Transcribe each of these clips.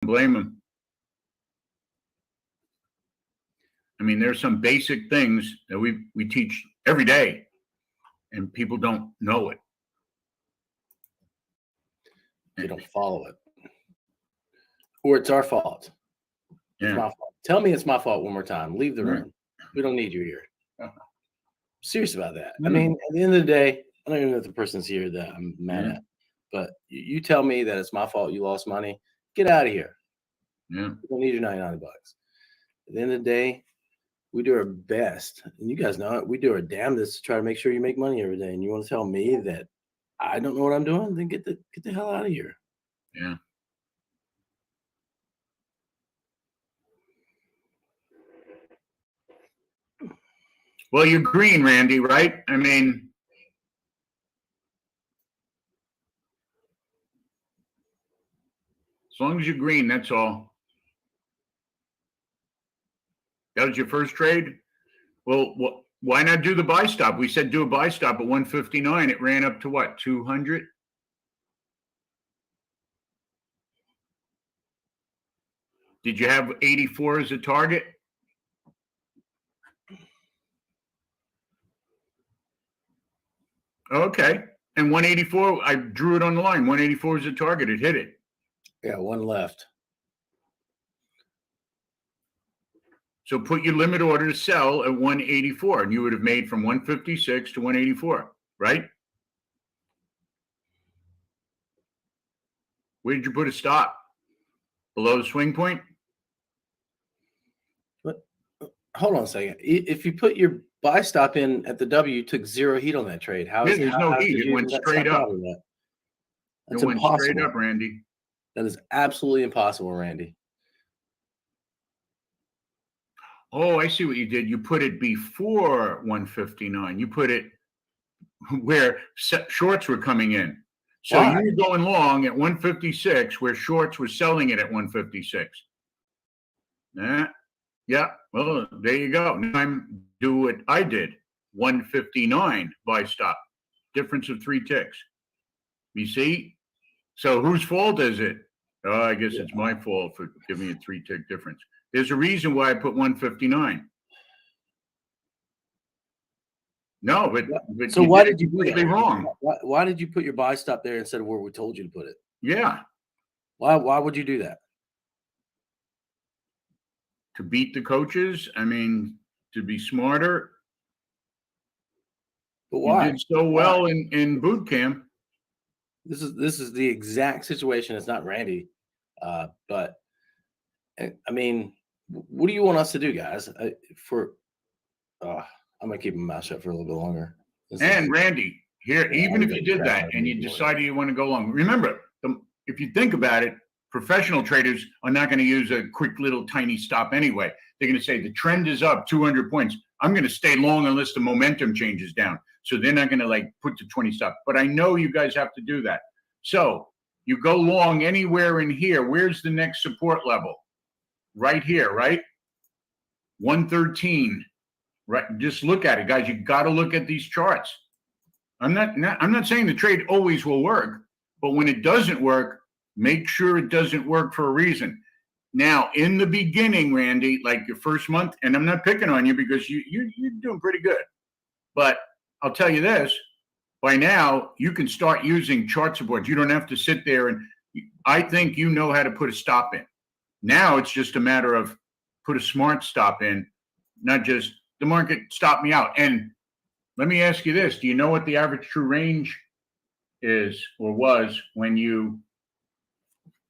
blame them. I mean, there's some basic things that we teach every day, and people don't know it. They don't follow it. Or it's our fault. It's my fault. Tell me it's my fault one more time. Leave the room. We don't need you here. I'm serious about that. I mean, at the end of the day, I don't even know if the person's here that I'm mad at. But you tell me that it's my fault you lost money. Get out of here. Yeah. We don't need your $99. At the end of the day, we do our best. And you guys know it. We do our damnedest to try to make sure you make money every day. And you want to tell me that I don't know what I'm doing? Then get the hell out of here. Yeah. Well, you're green, Randy, right? I mean, as long as you're green, that's all. That was your first trade? Well, why not do the buy stop? We said do a buy stop at 159. It ran up to what, 200? Did you have 84 as a target? Okay. And 184, I drew it on the line. 184 is a target. It hit it. Yeah, one left. So put your limit order to sell at 184, and you would have made from 156 to 184, right? Where did you put a stop? Below the swing point? But hold on a second. If you put your buy stop in at the W, you took zero heat on that trade. There's no heat. It went straight up. That's it went impossible. Straight up, Randy. That is absolutely impossible, Randy. Oh, I see what you did. You put it before 159. You put it where shorts were coming in. So Why? you were going long at 156 where shorts were selling it at 156. Yeah. Well, there you go. Now I'm do what I did. 159 buy stop. Difference of 3 ticks. You see? So whose fault is it? Oh, I guess it's my fault for giving a 3 tick difference. There's a reason why I put 159. No, but so why did you do that? Wrong. Why did you put your buy stop there instead of where we told you to put it? Yeah. Why would you do that? To beat the coaches. I mean, to be smarter. But why? You did so well in boot camp. This is the exact situation. It's not Randy, but I mean, what do you want us to do, guys? I'm gonna keep my mouth shut for a little bit longer. Randy, here, even if you did that and you decided you want to go long, remember, if you think about it, professional traders are not going to use a quick little tiny stop anyway. They're going to say the trend is up 200 points. I'm going to stay long unless the momentum changes down. So they're not going to put the 20 stop. But I know you guys have to do that. So you go long anywhere in here. Where's the next support level? Right here, right? 113. Right. Just look at it, guys. You got to look at these charts. I'm not saying the trade always will work, but when it doesn't work, make sure it doesn't work for a reason. Now, in the beginning, Randy, like your first month, and I'm not picking on you because you're doing pretty good. But I'll tell you this, by now, you can start using chart supports. You don't have to sit there and I think you know how to put a stop in. Now it's just a matter of put a smart stop in, not just the market stopped me out. And let me ask you this. Do you know what the average true range is or was when you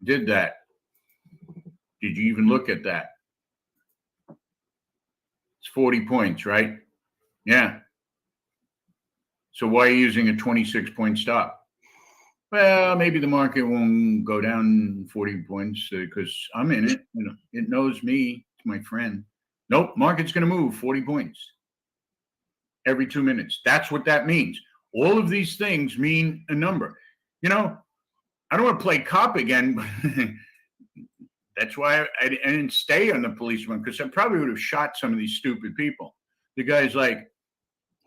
did that? Did you even look at that? It's 40 points, right? Yeah. So why are you using a 26-point stop? Well, maybe the market won't go down 40 points because I'm in it. You know, it knows me, it's my friend. Nope, market's going to move 40 points every 2 minutes. That's what that means. All of these things mean a number. You know, I don't want to play cop again, but that's why I didn't stay on the policeman because I probably would have shot some of these stupid people. The guy's like,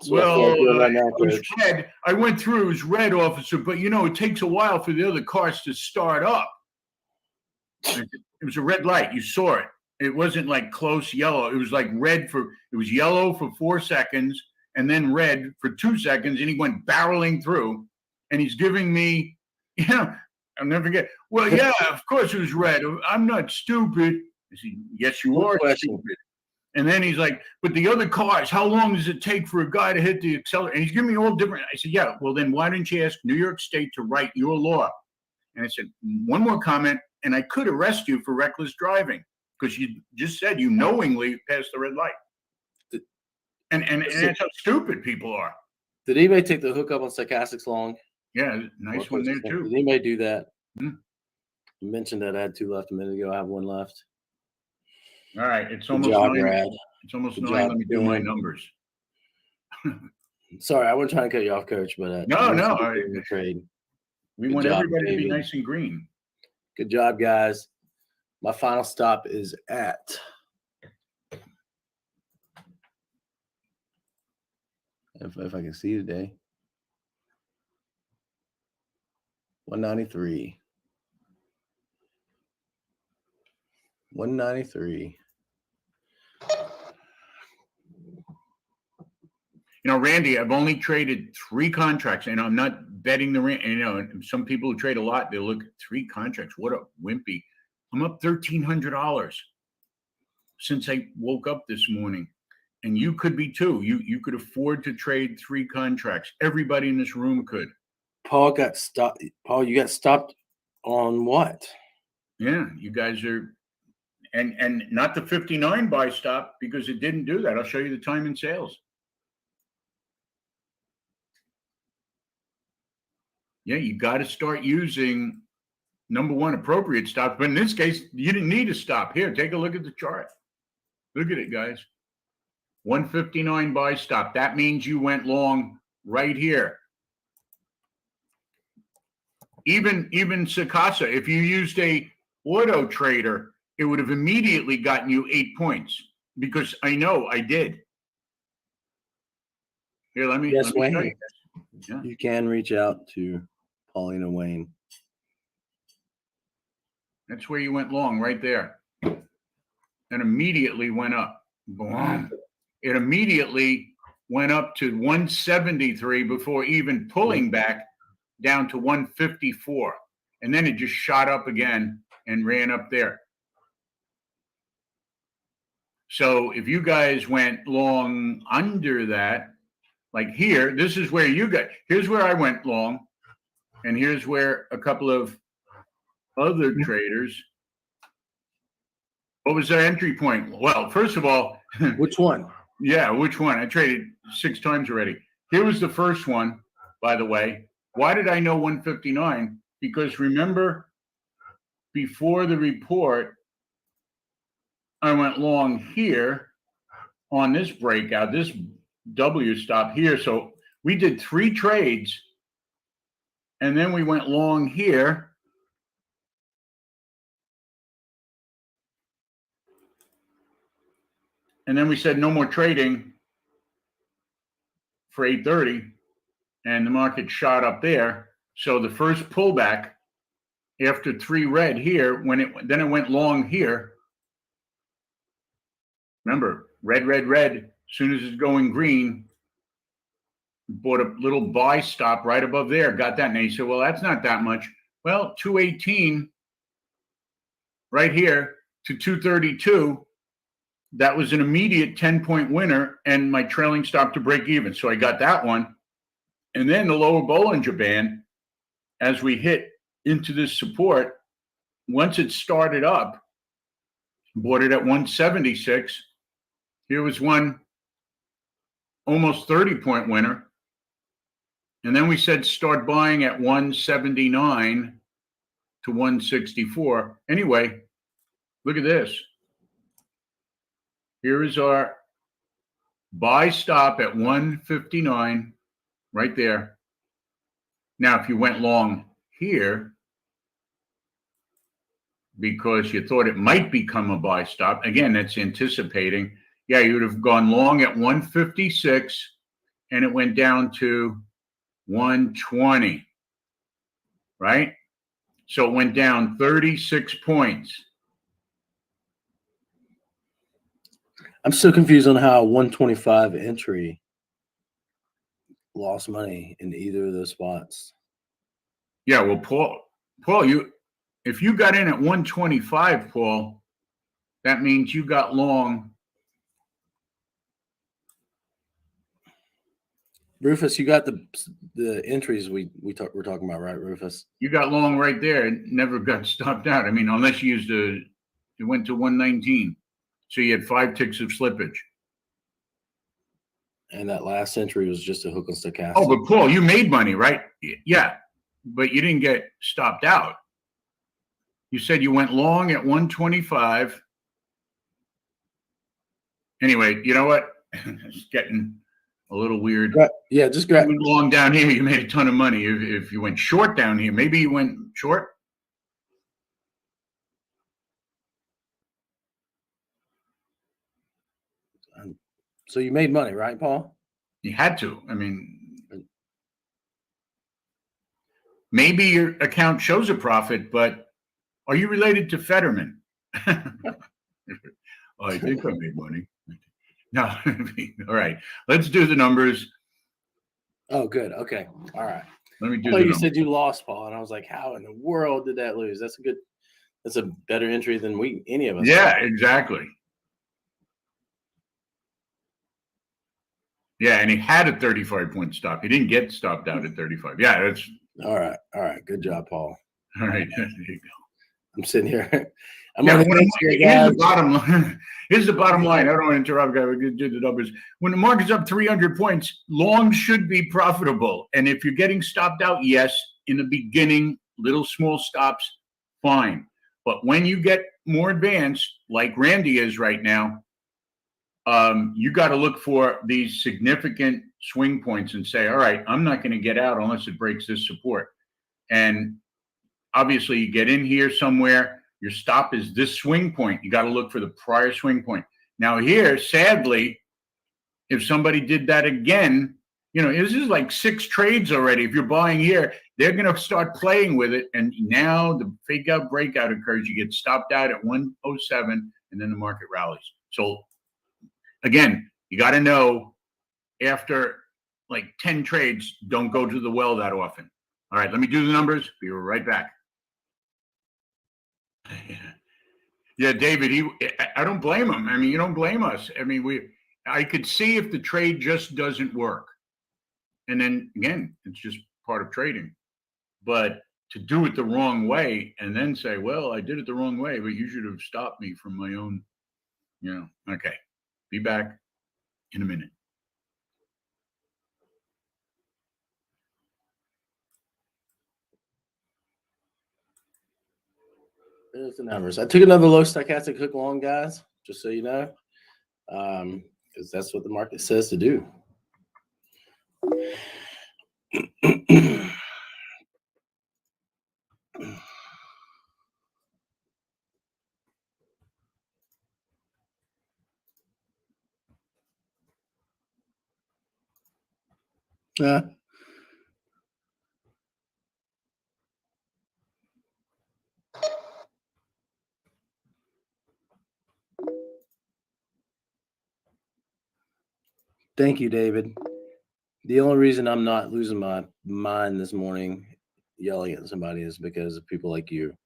well, it was red. I went through, it was red, officer, but, you know, it takes a while for the other cars to start up. It was a red light. You saw it. It wasn't like close yellow. It was like it was yellow for 4 seconds and then red for 2 seconds. And he went barreling through and he's giving me, I'll never forget. Well, yeah, of course it was red. I'm not stupid. I said, yes, you are stupid. And then he's like, but the other cars, how long does it take for a guy to hit the accelerator? And he's giving me all different. I said, yeah, well, then why didn't you ask New York State to write your law? And I said, one more comment, and I could arrest you for reckless driving because you just said you knowingly passed the red light. And that's how stupid people are. Did anybody take the hookup on Sarcastics long? Yeah, nice one there, too. Did anybody do that? Hmm. You mentioned that I had 2 left a minute ago. I have 1 left. All right, it's Good almost job, 9. Brad. It's almost Good 9. job, Let me do my Dan. numbers. Sorry, I wasn't trying to cut you off, Coach, but No. Trade. We Good want job, everybody to be David. nice and green. Good job, guys. My final stop is at if I can see today. 193. 193. Randy, I've only traded 3 contracts, and I'm not betting some people who trade a lot, they look at 3 contracts. What a wimpy. I'm up $1,300 since I woke up this morning. And you could be too. You could afford to trade 3 contracts. Everybody in this room could. Paul got stopped. Paul, you got stopped on what? Yeah, you guys are, and not the 59 buy stop because it didn't do that. I'll show you the time in sales. Yeah, you got to start using number 1 appropriate stops. But in this case, you didn't need a stop. Here, take a look at the chart. Look at it, guys. 159 buy stop. That means you went long right here. Even Sakasa, if you used a auto trader, it would have immediately gotten you 8 points because I know I did. Here, let me Yes, show Wayne. you. Yeah. You can reach out to Paulina Wayne. That's where you went long, right there. And immediately went up. Boom. It immediately went up to 173 before even pulling back down to 154. And then it just shot up again and ran up there. So if you guys went long under that, like here, this is where here's where I went long. And here's where a couple of other traders. What was their entry point? Well, first of all, Which one? Yeah, which one? I traded 6 times already. Here was the first one, by the way. Why did I know 159? Because remember, before the report, I went long here on this breakout, this W stop here. So we did 3 trades, and then we went long here. And then we said no more trading for 8:30, and the market shot up there. So the first pullback after 3 red here, then it went long here. Remember, red, red, red. As soon as it's going green, bought a little buy stop right above there. Got that, and he said, "Well, that's not that much." Well, 218 right here to 232. That was an immediate 10-point winner, and my trailing stop to break even. So I got that one. And then the lower Bollinger Band, as we hit into this support, once it started up, bought it at 176. Here was one almost 30-point winner. And then we said start buying at 179 to 164. Anyway, look at this. Here is our buy stop at 159 right there. Now, if you went long here because you thought it might become a buy stop, again, that's anticipating. Yeah, you would have gone long at 156 and it went down to 120, right? So it went down 36 points. I'm so confused on how 125 entry lost money in either of those spots. Yeah, well, Paul, if you got in at 125, Paul, that means you got long. Rufus, you got the entries we're talking about, right, Rufus? You got long right there. It never got stopped out. I mean, unless you used it went to 119. So you had 5 ticks of slippage. And that last entry was just a hook and stochastic. Oh, but Paul, you made money, right? Yeah, but you didn't get stopped out. You said you went long at 125. Anyway, you know what? It's getting a little weird. Yeah, just grab. You went long down here, you made a ton of money. If you went short down here, maybe you went short. So you made money, right, Paul? You had to. I mean, maybe your account shows a profit, but are you related to Fetterman? Oh, I think I made money. No. All right. Let's do the numbers. Oh, good. Okay. All right. Let me do the you numbers. Said you lost, Paul, and I was like, how in the world did that lose? That's a better entry than any of us. Yeah, exactly. Yeah, and he had a 35-point stop. He didn't get stopped out at 35. Yeah, that's all right. All right. Good job, Paul. All right. There you go. I'm sitting here. Here's the bottom line. Here's the bottom line. I don't want to interrupt, guys. We do the numbers. When the market's up 300 points, long should be profitable. And if you're getting stopped out, yes, in the beginning, little small stops, fine. But when you get more advanced, like Randy is right now, you got to look for these significant swing points and say, all right, I'm not going to get out unless it breaks this support. And obviously, you get in here somewhere, your stop is this swing point. You got to look for the prior swing point. Now here, sadly, if somebody did that again, this is like 6 trades already. If you're buying here, they're going to start playing with it. And now the fake out breakout occurs. You get stopped out at 107, and then the market rallies. So again, you got to know after like 10 trades, don't go to the well that often. All right, let me do the numbers. Be right back. Yeah, David, I don't blame him. I mean, you don't blame us. I mean, I could see if the trade just doesn't work. And then again, it's just part of trading. But to do it the wrong way and then say, well, I did it the wrong way, but you should have stopped me from my own, okay. Be back in a minute. There's the numbers. I took another low stochastic hook long, guys, just so you know, because that's what the market says to do. Thank you, David. The only reason I'm not losing my mind this morning yelling at somebody is because of people like you.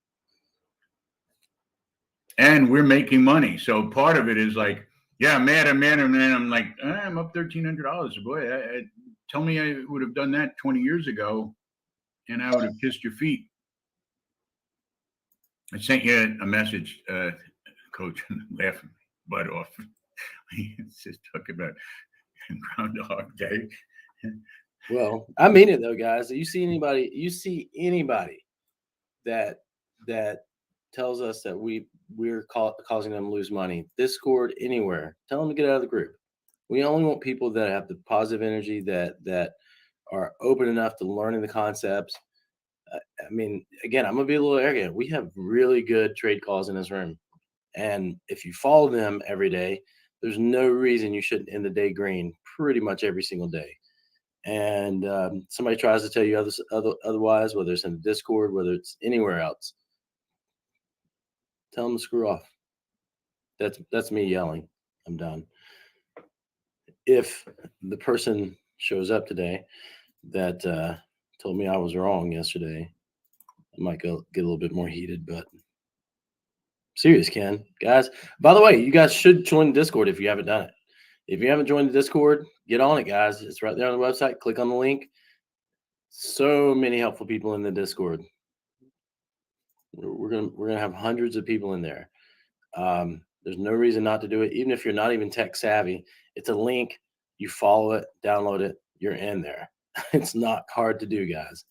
And we're making money. So part of it is like, yeah, I'm mad. And then I'm like, I'm up $1,300. Boy, tell me I would have done that 20 years ago and I would have kissed your feet. I sent you a message, Coach, laughing butt off. It's just talking about Groundhog Day. Well, I mean it though, guys. You see anybody that tells us that we're causing them to lose money, Discord, anywhere, tell them to get out of the group. We only want people that have the positive energy, that are open enough to learning the concepts. I mean, again, I'm gonna be a little arrogant. We have really good trade calls in this room, and if you follow them every day, there's no reason you shouldn't end the day green pretty much every single day. And somebody tries to tell you otherwise, whether it's in the Discord, whether it's anywhere else, tell them to screw off. That's me yelling. I'm done. If the person shows up today that told me I was wrong yesterday, I might get a little bit more heated, but serious, Ken. Guys, by the way, you guys should join the Discord if you haven't done it. If you haven't joined the Discord, get on it, guys. It's right there on the website. Click on the link. So many helpful people in the Discord. We're gonna have hundreds of people in there. There's no reason not to do it, even if you're not even tech savvy. It's a link. You follow it, download it. You're in there. It's not hard to do, guys.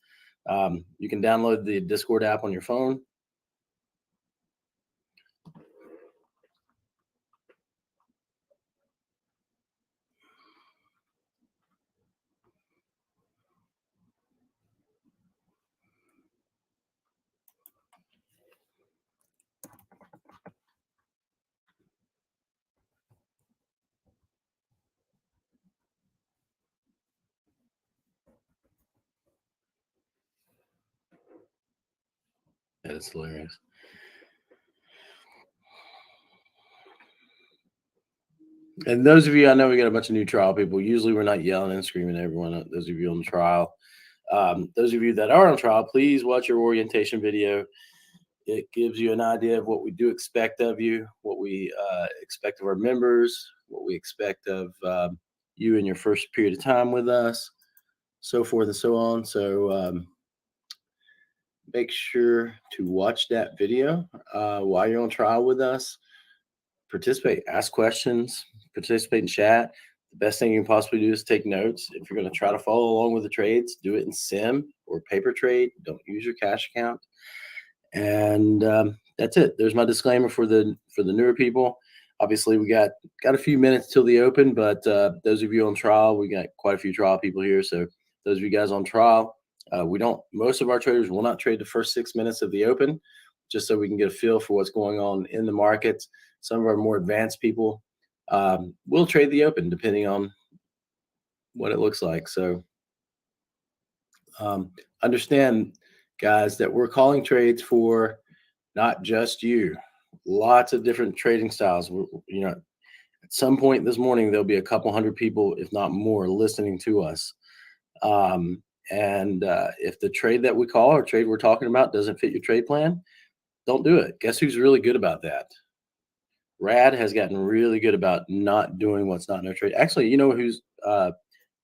You can download the Discord app on your phone. It's hilarious. And those of you, I know we got a bunch of new trial people. Usually we're not yelling and screaming at everyone. Those of you on trial. Those of you that are on trial, please watch your orientation video. It gives you an idea of what we do expect of you, what we expect of our members, what we expect of you in your first period of time with us, so forth and so on. So make sure to watch that video while you're on trial with us. Participate, ask questions, participate in chat. The best thing you can possibly do is take notes. If you're going to try to follow along with the trades, do it in sim or paper trade. Don't use your cash account. And that's it. There's my disclaimer for the newer people. Obviously, we got a few minutes till the open, but those of you on trial, we got quite a few trial people here. So those of you guys on trial, most of our traders will not trade the first 6 minutes of the open, just so we can get a feel for what's going on in the markets. Some of our more advanced people will trade the open depending on what it looks like. So understand, guys, that we're calling trades for not just you. Lots of different trading styles. At some point this morning, there'll be a couple hundred people, if not more, listening to us. If the trade that we call or trade we're talking about doesn't fit your trade plan, don't do it. Guess who's really good about that? Rad has gotten really good about not doing what's not in their trade. Actually, you know who's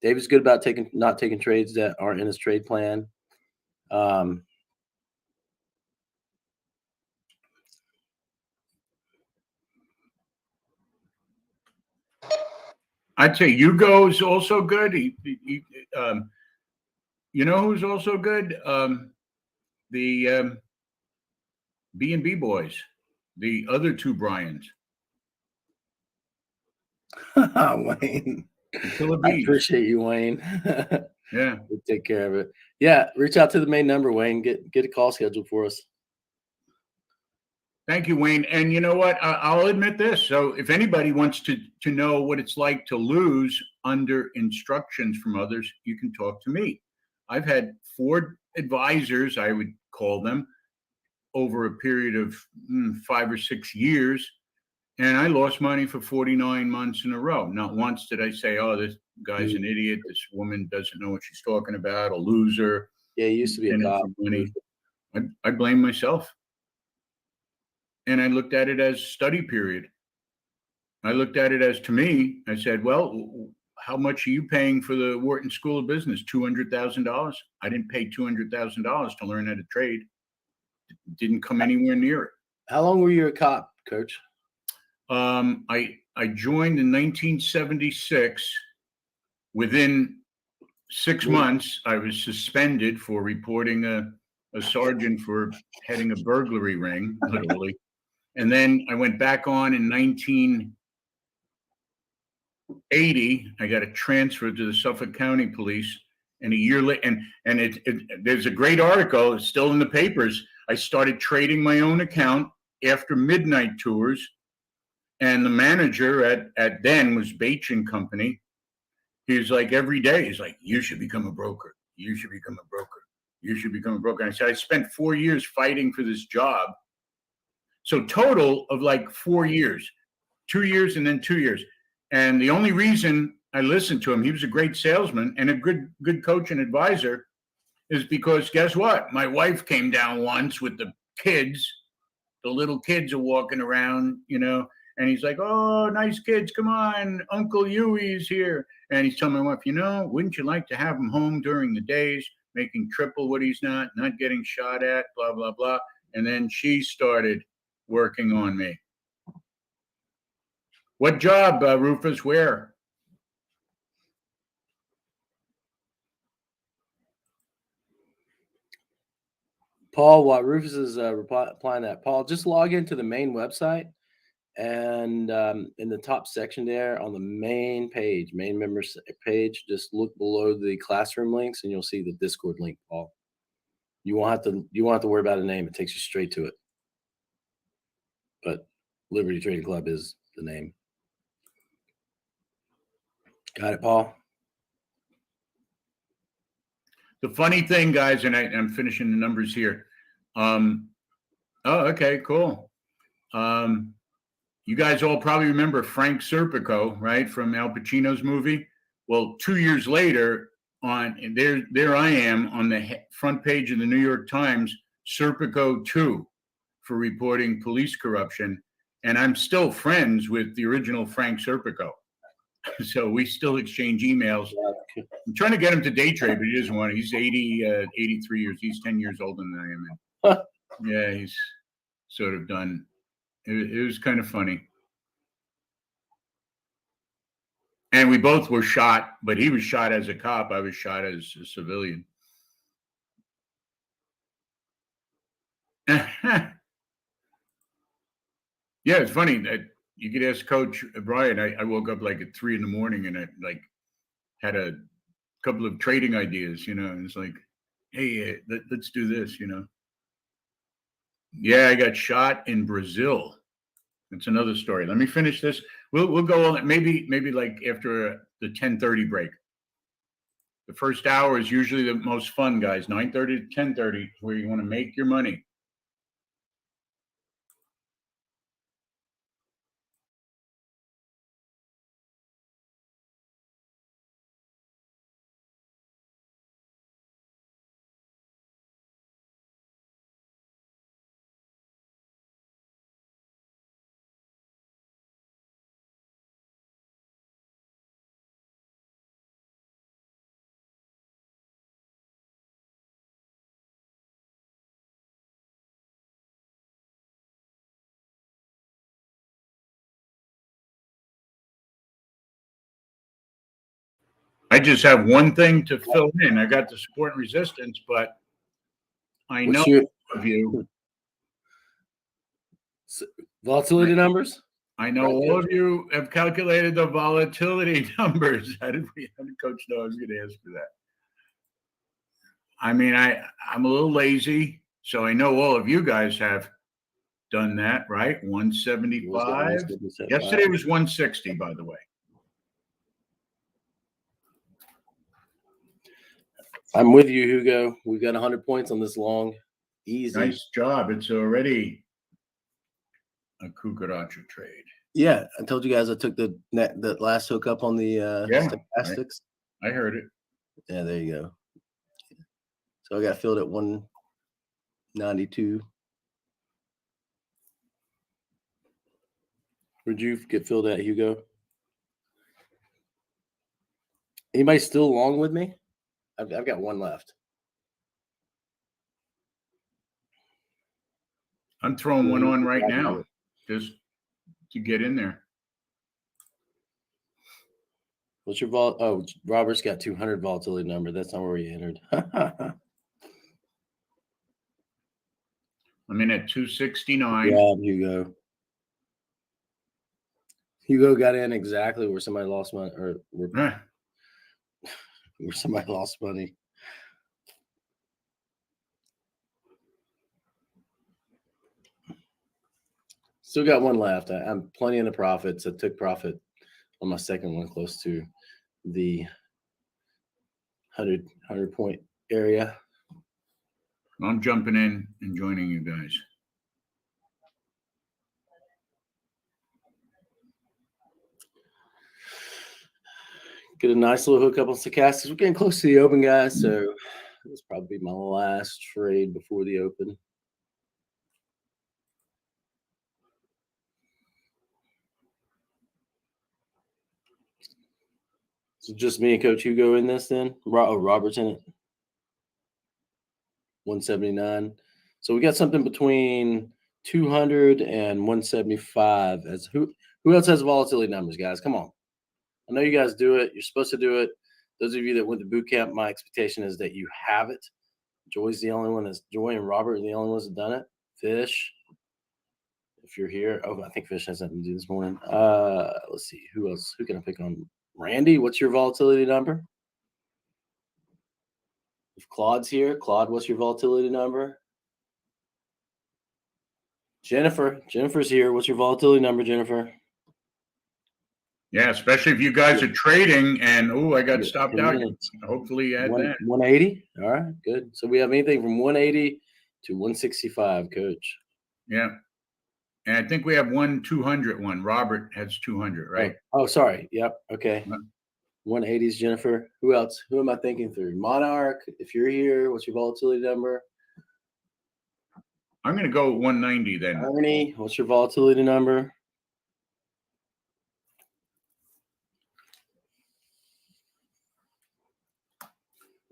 David's good about not taking trades that aren't in his trade plan. I'd say Hugo's also good. You know who's also good? The B&B boys, the other two Bryans. Wayne, I appreciate you, Wayne. Yeah, we'll take care of it. Yeah, reach out to the main number, Wayne. Get a call scheduled for us. Thank you, Wayne. And you know what? I'll admit this. So if anybody wants to know what it's like to lose under instructions from others, you can talk to me. I've had 4 advisors, I would call them, over a period of 5 or 6 years. And I lost money for 49 months in a row. Not once did I say, oh, this guy's an idiot. This woman doesn't know what she's talking about, a loser. Yeah, he used to be a cop. I blame myself. And I looked at it as study period. I looked at it as, to me, I said, well, how much are you paying for the Wharton School of Business? $200,000. I didn't pay $200,000 to learn how to trade. Didn't come anywhere near it. How long were you a cop, Coach? I joined in 1976. Within 6 months, I was suspended for reporting a sergeant for heading a burglary ring, literally. And then I went back on in 1980. I got a transfer to the Suffolk County Police, and a year later, and there's a great article, it's still in the papers. I started trading my own account after midnight tours, and the manager at then was Bache and Company. He was like, every day, he's like, you should become a broker. You should become a broker. You should become a broker. And I said, I spent 4 years fighting for this job. So total of like 4 years. 2 years and then 2 years. And the only reason I listened to him, he was a great salesman and a good coach and advisor, is because guess what? My wife came down once with the kids. The little kids are walking around, and he's like, "Oh, nice kids. Come on, Uncle Huey's here." And he's telling my wife, wouldn't you like to have him home during the days, making triple what he's not getting shot at, blah, blah, blah. And then she started working on me. What job, Rufus? Where? Paul, while Rufus is replying that, Paul, just log into the main website, and in the top section there on the main page, main members page, just look below the classroom links and you'll see the Discord link, Paul. You won't have to worry about a name. It takes you straight to it. But Liberty Trading Club is the name. Got it, Paul? The funny thing, guys, and I'm finishing the numbers here. Oh, okay, cool. You guys all probably remember Frank Serpico, right, from Al Pacino's movie. Well, 2 years later, there I am on the front page of the New York Times, Serpico 2, for reporting police corruption, and I'm still friends with the original Frank Serpico. So we still exchange emails. I'm trying to get him to day trade, but he doesn't want it. He's 83 years. He's 10 years older than I am. Yeah, he's sort of done. It was kind of funny. And we both were shot, but he was shot as a cop. I was shot as a civilian. Yeah, it's funny that you could ask Coach Brian. I woke up like at 3 a.m. and I had a couple of trading ideas, and it's like, hey, let's do this, Yeah, I got shot in Brazil. That's another story. Let me finish this. We'll go on maybe like after the 10:30 break. The first hour is usually the most fun, guys. 9:30 to 10:30, where you want to make your money. I just have one thing to fill in. I got the support and resistance, but I know of you. Volatility numbers? I know all of you have calculated the volatility numbers. How did Coach know I was going to ask for that? I mean, I'm a little lazy, so I know all of you guys have done that, right? 175. Yesterday was 160, by the way. I'm with you, Hugo. We've got 100 points on this long. Easy. Nice job. It's already a cucaracha trade. Yeah, I told you guys I took the last hook up on the stochastics. I heard it. Yeah, there you go. So I got filled at 192. Where'd you get filled at, Hugo? Anybody still long with me? I've got one left. I'm throwing one on right now, just to get in there. What's your vol? Oh, Robert's got 200 volatility number. That's not where he entered. I'm in at 269. Yeah, Hugo. Hugo got in exactly where somebody lost money, or where somebody lost money. Still got one left. I'm plenty in the profits. I took profit on my second one close to the 100 point area. I'm jumping in and joining you guys. Get a nice little hookup on stochastics. We're getting close to the open, guys, so this will probably be my last trade before the open. So just me and Coach Hugo in this then? Robert's in it. 179. So we got something between 200 and 175. As who else has volatility numbers, guys? Come on. I know you guys do it. You're supposed to do it. Those of you that went to boot camp, my expectation is that you have it. Joy and Robert are the only ones that done it. Fish, if you're here. Oh, I think Fish has something to do this morning. Let's see. Who else? Who can I pick on? Randy, what's your volatility number? If Claude's here, Claude, what's your volatility number? Jennifer's here. What's your volatility number, Jennifer? Yeah, especially if you guys are trading and, I got stopped out. Hopefully you had that. 180? All right, good. So we have anything from 180 to 165, Coach. Yeah. And I think we have 200 one. Robert has 200, right? Oh, sorry. Yep. Okay. 180s, Jennifer. Who else? Who am I thinking through? Monarch, if you're here, what's your volatility number? I'm going to go 190 then. Ernie, what's your volatility number?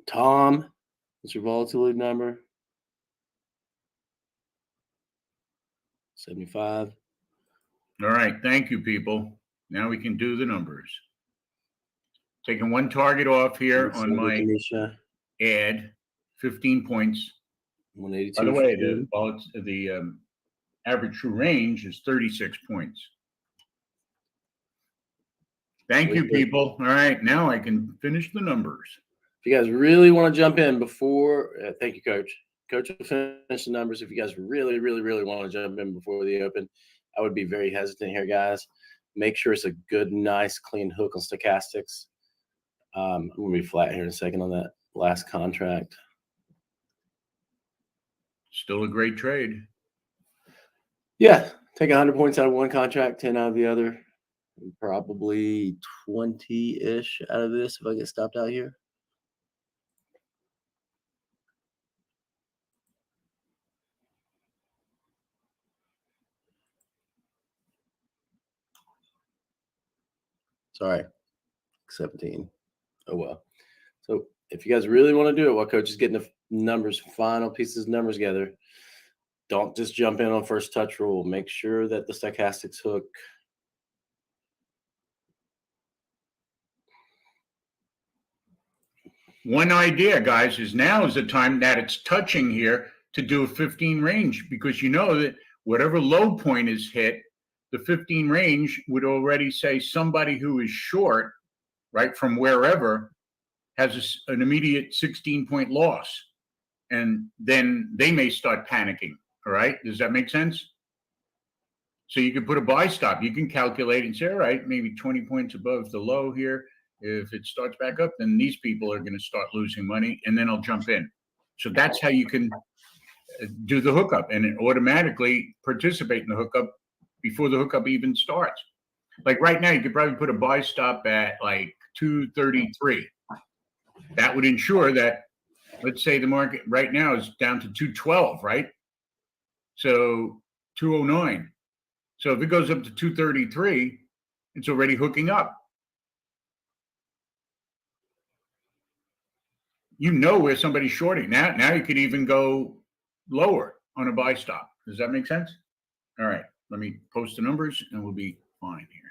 Tom, what's your volatility number? 75. All right. Thank you, people. Now we can do the numbers. Taking one target off here on my ad, 15 points. 182. By the way, the average true range is 36 points. Thank you, people. All right. Now I can finish the numbers. If you guys really want to jump in before, thank you, Coach. Coach will finish the numbers. If you guys really, really, really want to jump in before the open, I would be very hesitant here, guys. Make sure it's a good, nice, clean hook on stochastics. I'm going to be flat here in a second on that last contract. Still a great trade. Yeah. Take 100 points out of one contract, 10 out of the other. And probably 20-ish out of this if I get stopped out here. Sorry, 17. Oh, well. So if you guys really want to do it while Coach is getting the numbers, final pieces of numbers together, don't just jump in on first touch rule. Make sure that the stochastics hook. One idea, guys, is now is the time that it's touching here to do a 15 range, because you know that whatever low point is hit, the 15 range would already say somebody who is short, right, from wherever has an immediate 16-point loss. And then they may start panicking. All right. Does that make sense? So you can put a buy stop. You can calculate and say, all right, maybe 20 points above the low here. If it starts back up, then these people are going to start losing money, and then I'll jump in. So that's how you can do the hookup and automatically participate in the hookup before the hookup even starts. Like right now, you could probably put a buy stop at like 233. That would ensure that, let's say the market right now is down to 212, right? So 209. So if it goes up to 233, it's already hooking up. You know where somebody's shorting. Now you could even go lower on a buy stop. Does that make sense? All right, let me post the numbers and we'll be fine here.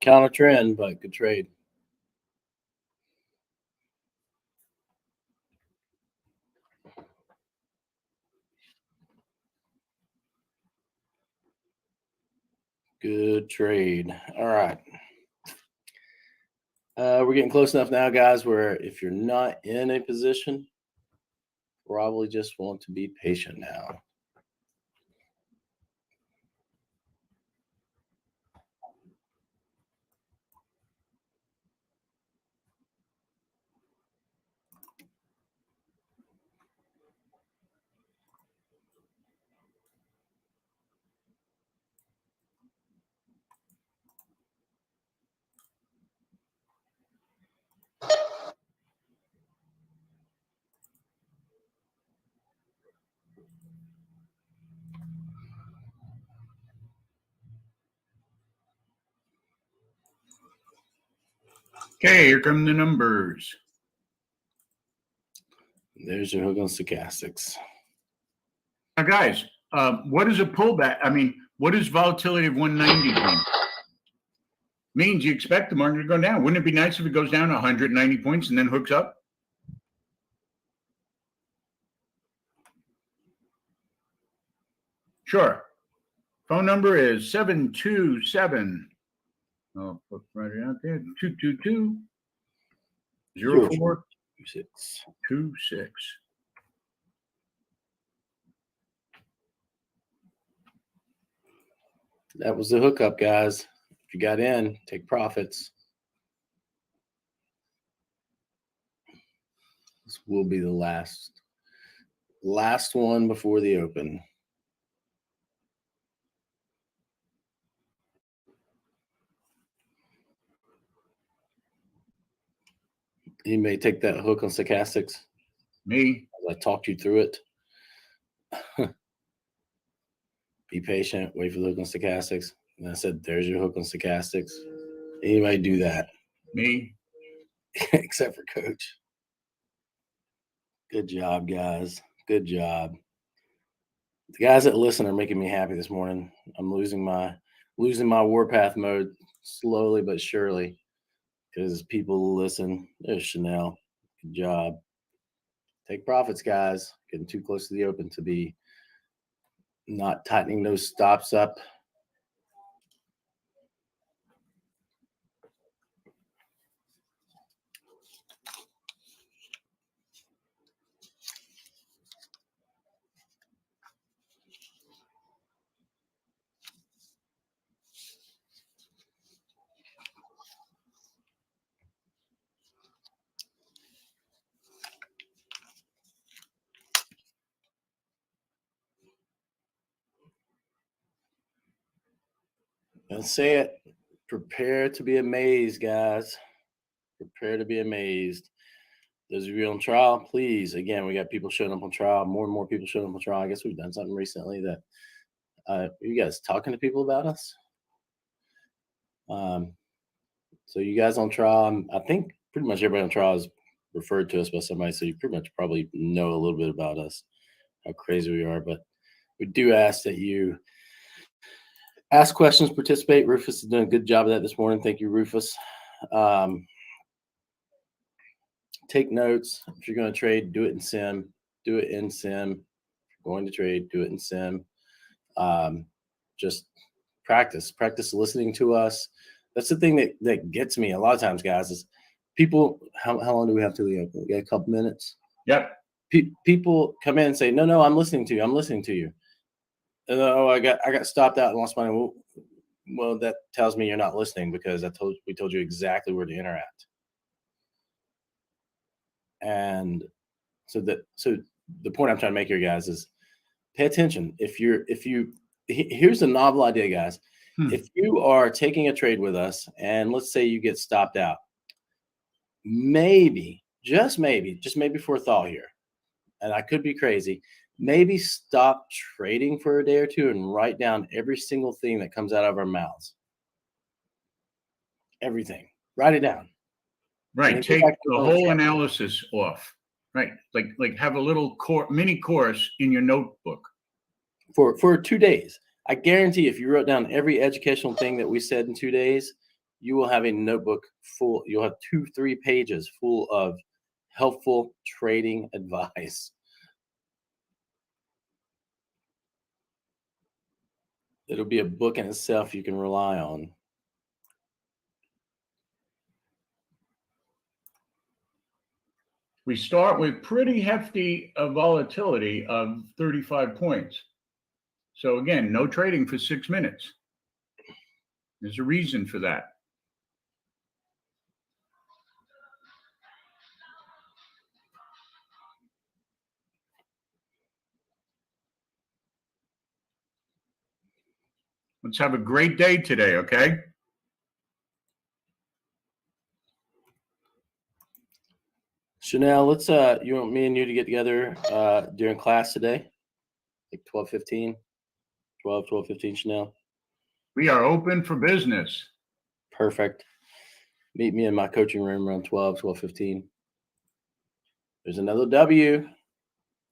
Counter trend, but good trade. Good trade. All right. We're getting close enough now, guys, where if you're not in a position, probably just want to be patient now. Okay, here come the numbers. There's your hook on stochastics. Now, guys, what is a pullback? I mean, what is volatility of 190 mean? Means you expect the market to go down. Wouldn't it be nice if it goes down 190 points and then hooks up? Sure. Phone number is 727. I'll put right out there. 222 0426. That was the hookup, guys. If you got in, take profits. This will be the last one before the open. You may take that hook on stochastics. Me. I talked you through it. Be patient. Wait for the hook on stochastics. And I said, there's your hook on stochastics. Anybody do that? Me. Except for Coach. Good job, guys. Good job. The guys that listen are making me happy this morning. I'm losing my warpath mode slowly but surely because people listen. There's Chanel. Good job. Take profits, guys. Getting too close to the open to be not tightening those stops up. Let's say it. Prepare to be amazed, guys. Prepare to be amazed. Those of you on trial, please. Again, we got people showing up on trial. More and more people showing up on trial. I guess we've done something recently that you guys talking to people about us. So you guys on trial, I think pretty much everybody on trial is referred to us by somebody. So you pretty much probably know a little bit about us, how crazy we are. But we do ask that you ask questions, participate. Rufus has done a good job of that this morning. Thank you, Rufus. Take notes. If you're going to trade, do it in Sim. Do it in Sim. If you're going to trade, do it in Sim. Just practice. Practice listening to us. That's the thing that gets me a lot of times, guys, is people, how long do we have till the open? We got a couple minutes? Yep. People come in and say, no, I'm listening to you. I'm listening to you. Oh, I got stopped out and lost money. Well, that tells me you're not listening because we told you exactly where to enter at. And so the point I'm trying to make here, guys, is pay attention. Here's a novel idea, guys. If you are taking a trade with us and let's say you get stopped out, maybe for a thought here, and I could be crazy, maybe stop trading for a day or two and write down every single thing that comes out of our mouths. Everything. Write it down. Right. Take the whole analysis off. Right. Like have a little mini course in your notebook. For 2 days. I guarantee if you wrote down every educational thing that we said in 2 days, you will have a notebook full. You'll have 2-3 pages full of helpful trading advice. It'll be a book in itself you can rely on. We start with pretty hefty volatility of 35 points. So again, no trading for 6 minutes. There's a reason for that. Let's have a great day today, okay? Chanel, let's you want me and you to get together during class today? Like 12:15? 12:15, Chanel. We are open for business. Perfect. Meet me in my coaching room around 12:15. There's another W.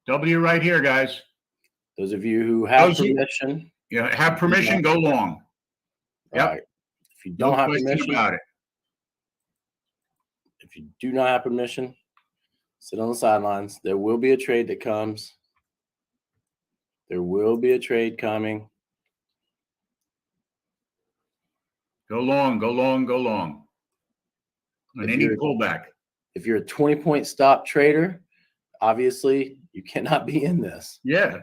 W right here, guys. Those of you who have permission. Have permission, go long. Yep. Right. If you don't have permission about it. If you do not have permission, sit on the sidelines. There will be a trade that comes. There will be a trade coming. Go long, go long, go long. On any pullback. If you're a 20-point stop trader, obviously you cannot be in this. Yeah.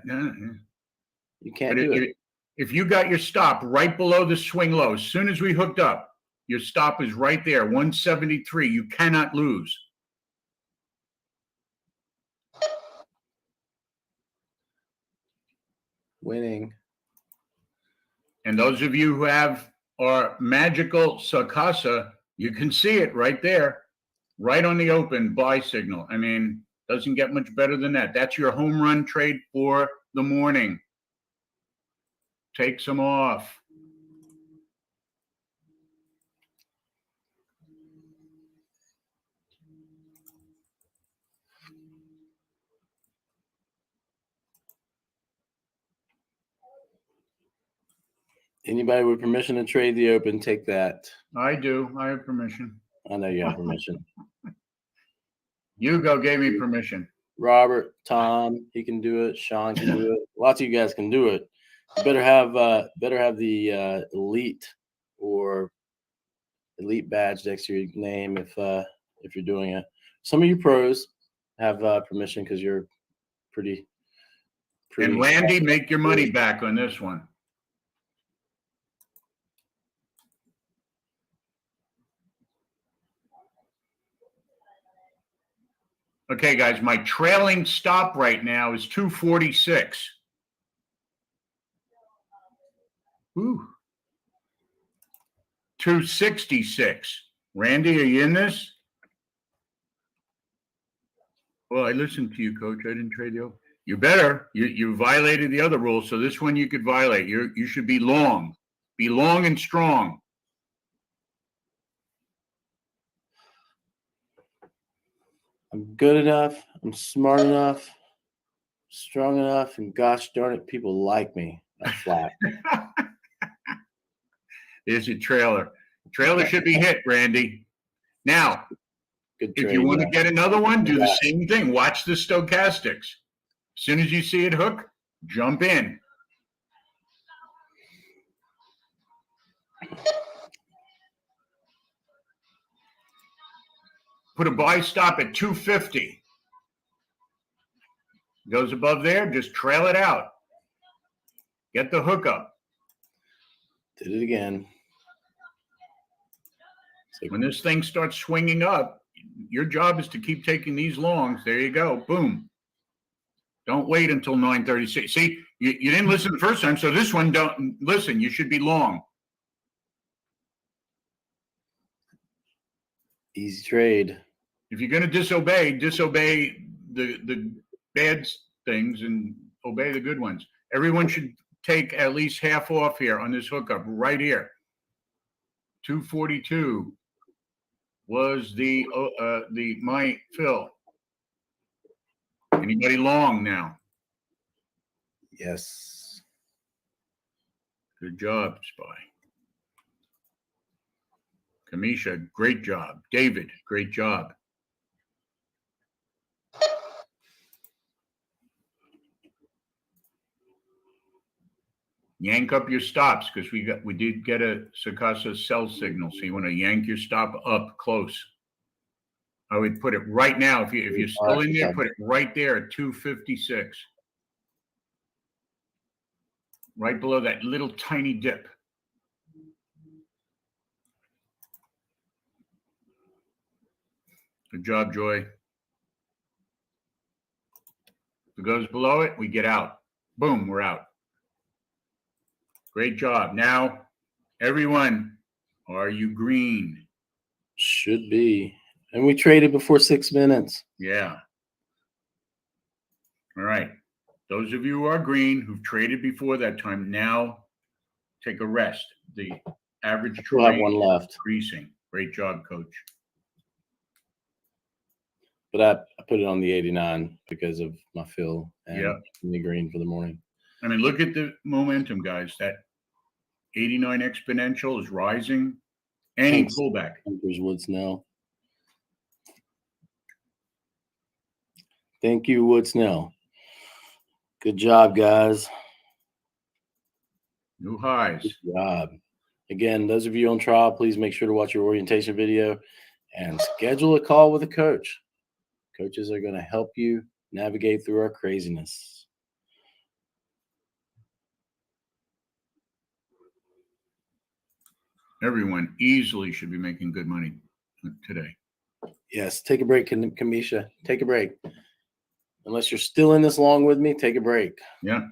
You can't do it. If you got your stop right below the swing low, as soon as we hooked up, your stop is right there, 173. You cannot lose. Winning. And those of you who have our magical Sakasa, you can see it right there, right on the open buy signal. I mean, doesn't get much better than that. That's your home run trade for the morning. Take some off. Anybody with permission to trade the open, take that. I do. I have permission. I know you have permission. Hugo gave me permission. Robert, Tom, he can do it. Sean can do it. Lots of you guys can do it. You better have the elite or elite badge next to your name if you're doing it. Some of you pros have permission because you're pretty. And Landy, make your money back on this one. Okay, guys, my trailing stop right now is 246. Ooh. 266. Randy, are you in this? Well, I listened to you, Coach. I didn't trade you. You better. You violated the other rules, so this one you could violate. You should be long. Be long and strong. I'm good enough. I'm smart enough. Strong enough. And gosh darn it, people like me. I'm flat. There's your trailer. Trailer should be hit, Randy. Now, if you want to get another one, do the same thing. Watch the stochastics. As soon as you see it hook, jump in. Put a buy stop at 250. Goes above there, just trail it out. Get the hook up. Did it again. When this thing starts swinging up, your job is to keep taking these longs. There you go. Boom. Don't wait until 9:36. See, you didn't listen the first time, so this one, don't listen. You should be long. Easy trade. If you're going to disobey the bad things and obey the good ones. Everyone should take at least half off here on this hookup right here. 242 was the my fill. Anybody long now? Yes. Good job, Spy. Kamisha, great job. David, great job. Yank up your stops because we did get a Sakasa cell signal, so you want to yank your stop up close. I would put it right now if you're still in there, put it right there at 256, right below that little tiny dip. Good job, Joy. If it goes below it, we get out. Boom, we're out. Great job. Now, everyone, are you green? Should be. And we traded before 6 minutes. Yeah. All right. Those of you who are green, who've traded before that time, now take a rest. The average trade We'll have one left. Increasing. Great job, Coach. But I put it on the 89 because of my fill and the green for the morning. I mean, look at the momentum, guys. That 89 exponential is rising. Any pullback. There's Woods now. Thank you, Wood Snell. Good job, guys. New highs. Good job. Again, those of you on trial, please make sure to watch your orientation video and schedule a call with a coach. Coaches are going to help you navigate through our craziness. Everyone easily should be making good money today. Yes, take a break, Kamisha. Take a break. Unless you're still in this long with me, take a break. Yeah.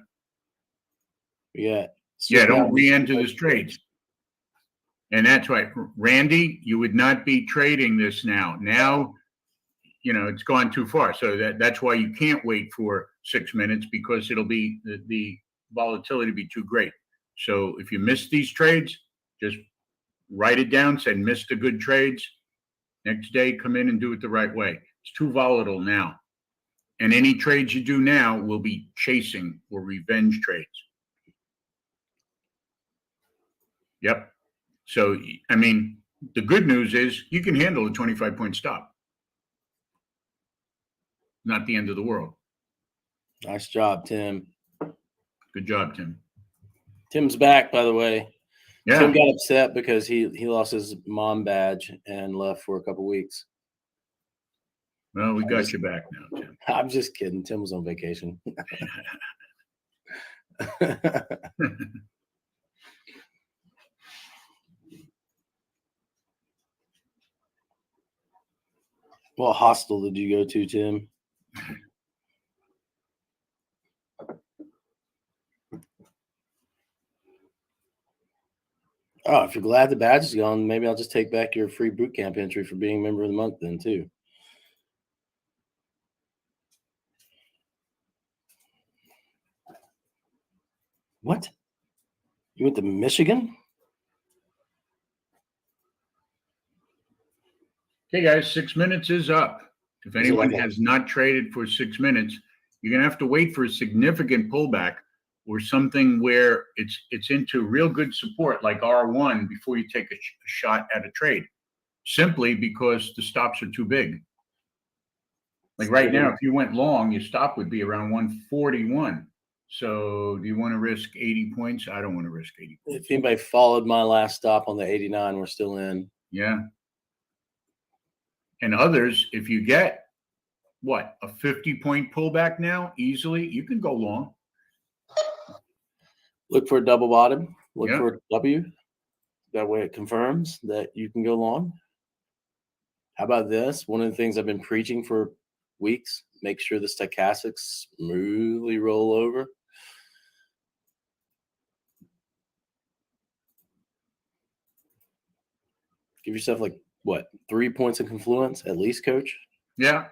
Yeah. Don't re-enter this trade. And that's right. Randy, you would not be trading this now. Now, it's gone too far. So that's why you can't wait for 6 minutes, because it'll be the volatility be too great. So if you miss these trades, just write it down, say missed the good trades. Next day, come in and do it the right way. It's too volatile now. And any trades you do now will be chasing or revenge trades. Yep. So, I mean, the good news is you can handle a 25-point stop. Not the end of the world. Nice job, Tim. Good job, Tim. Tim's back, by the way. Yeah. Tim got upset because he lost his mom badge and left for a couple weeks. Well, we got you back now, Tim. I'm just kidding. Tim was on vacation. What hostel did you go to, Tim? Oh, if you're glad the badge is gone, maybe I'll just take back your free boot camp entry for being member of the month then, too. What? You went to Michigan? Okay, guys, 6 minutes is up. If anyone has not traded for 6 minutes, you're going to have to wait for a significant pullback or something where it's into real good support like R1 before you take a shot at a trade, simply because the stops are too big. Like right now, if you went long, your stop would be around 141. So do you want to risk 80 points? I don't want to risk 80 points. If anybody followed my last stop on the 89, we're still in. Yeah. And others, if you get, a 50-point pullback now, easily, you can go long. Look for a double bottom. Look for a W. That way it confirms that you can go long. How about this? One of the things I've been preaching for weeks, make sure the stochastics smoothly roll over. Give yourself 3 points of confluence at least, Coach? Yeah.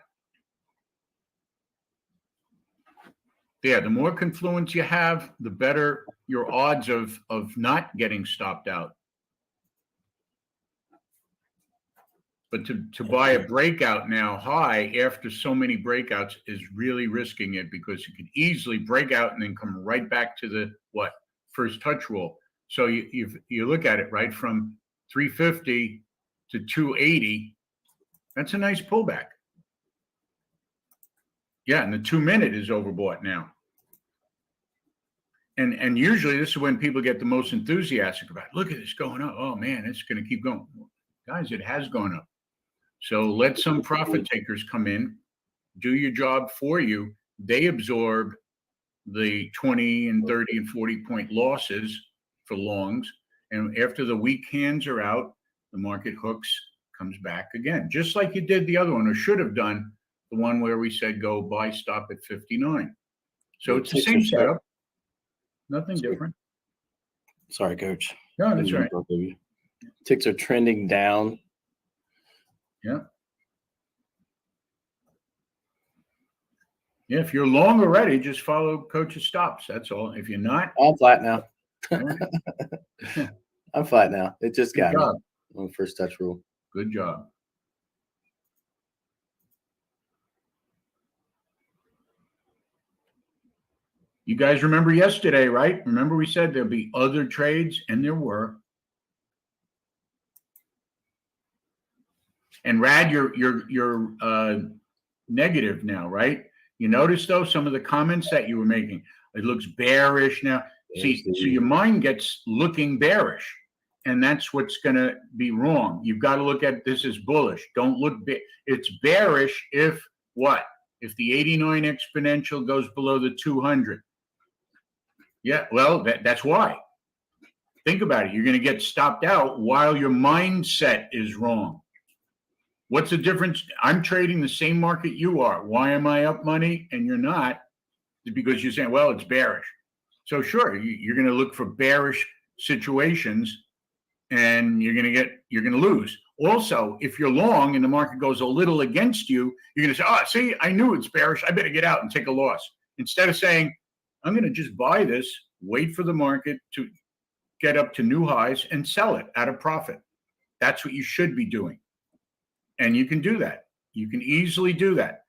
Yeah, the more confluence you have, the better your odds of not getting stopped out. But to buy a breakout now high after so many breakouts is really risking it, because you could easily break out and then come right back to the first touch rule. So you look at it right from 350 to 280. That's a nice pullback. Yeah, and the 2-minute is overbought now. And usually this is when people get the most enthusiastic about, look at this going up. Oh man, it's going to keep going. Guys, it has gone up. So let some profit takers come in, do your job for you. They absorb the 20 and 30 and 40 point losses for longs. And after the weak hands are out, the market hooks, comes back again, just like you did the other one, or should have done the one where we said go buy stop at 59. So it's the same setup. Nothing different. Sorry, Coach. No, that's right. Ticks are trending down. Yeah. Yeah, if you're long already, just follow Coach's stops. That's all. If you're not, I'm flat now. yeah. I'm flat now. It just got me job. on the first touch rule. Good job. You guys remember yesterday, right? Remember we said there'll be other trades, and there were. And Rad, you're negative now, right? You notice though some of the comments that you were making. It looks bearish now. See, so your mind gets looking bearish, and that's what's going to be wrong. You've got to look at this as bullish. Don't look. It's bearish if what? If the 89 exponential goes below the 200. Yeah, well, that's why. Think about it. You're going to get stopped out while your mindset is wrong. What's the difference? I'm trading the same market you are. Why am I up money and you're not? It's because you're saying, well, it's bearish. So sure, you're going to look for bearish situations, and you're going to lose. Also, if you're long and the market goes a little against you, you're going to say, oh, see, I knew it's bearish. I better get out and take a loss. Instead of saying, I'm going to just buy this, wait for the market to get up to new highs and sell it at a profit. That's what you should be doing. And you can do that. You can easily do that.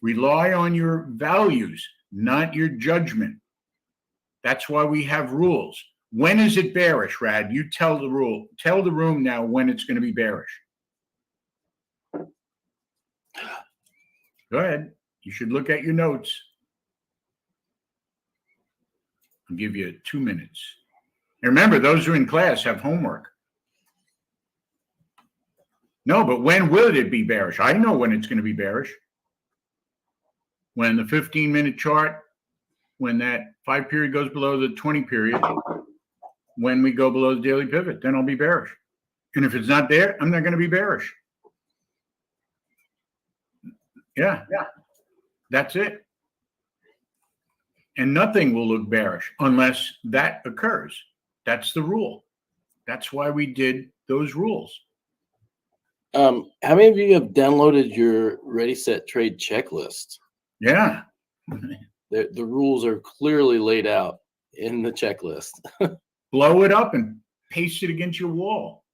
Rely on your values, not your judgment. That's why we have rules. When is it bearish, Rad? You tell the rule. Tell the room now when it's going to be bearish. Go ahead. You should look at your notes. I'll give you 2 minutes. And remember, those who are in class have homework. No, but when will it be bearish? I know when it's going to be bearish. When the 15-minute chart, when that 5 period goes below the 20 period, when we go below the daily pivot, then I'll be bearish. And if it's not there, I'm not going to be bearish. Yeah. That's it. And nothing will look bearish unless that occurs. That's the rule. That's why we did those rules. How many of you have downloaded your Ready, Set, Trade checklist? Yeah. The rules are clearly laid out in the checklist. Blow it up and paste it against your wall.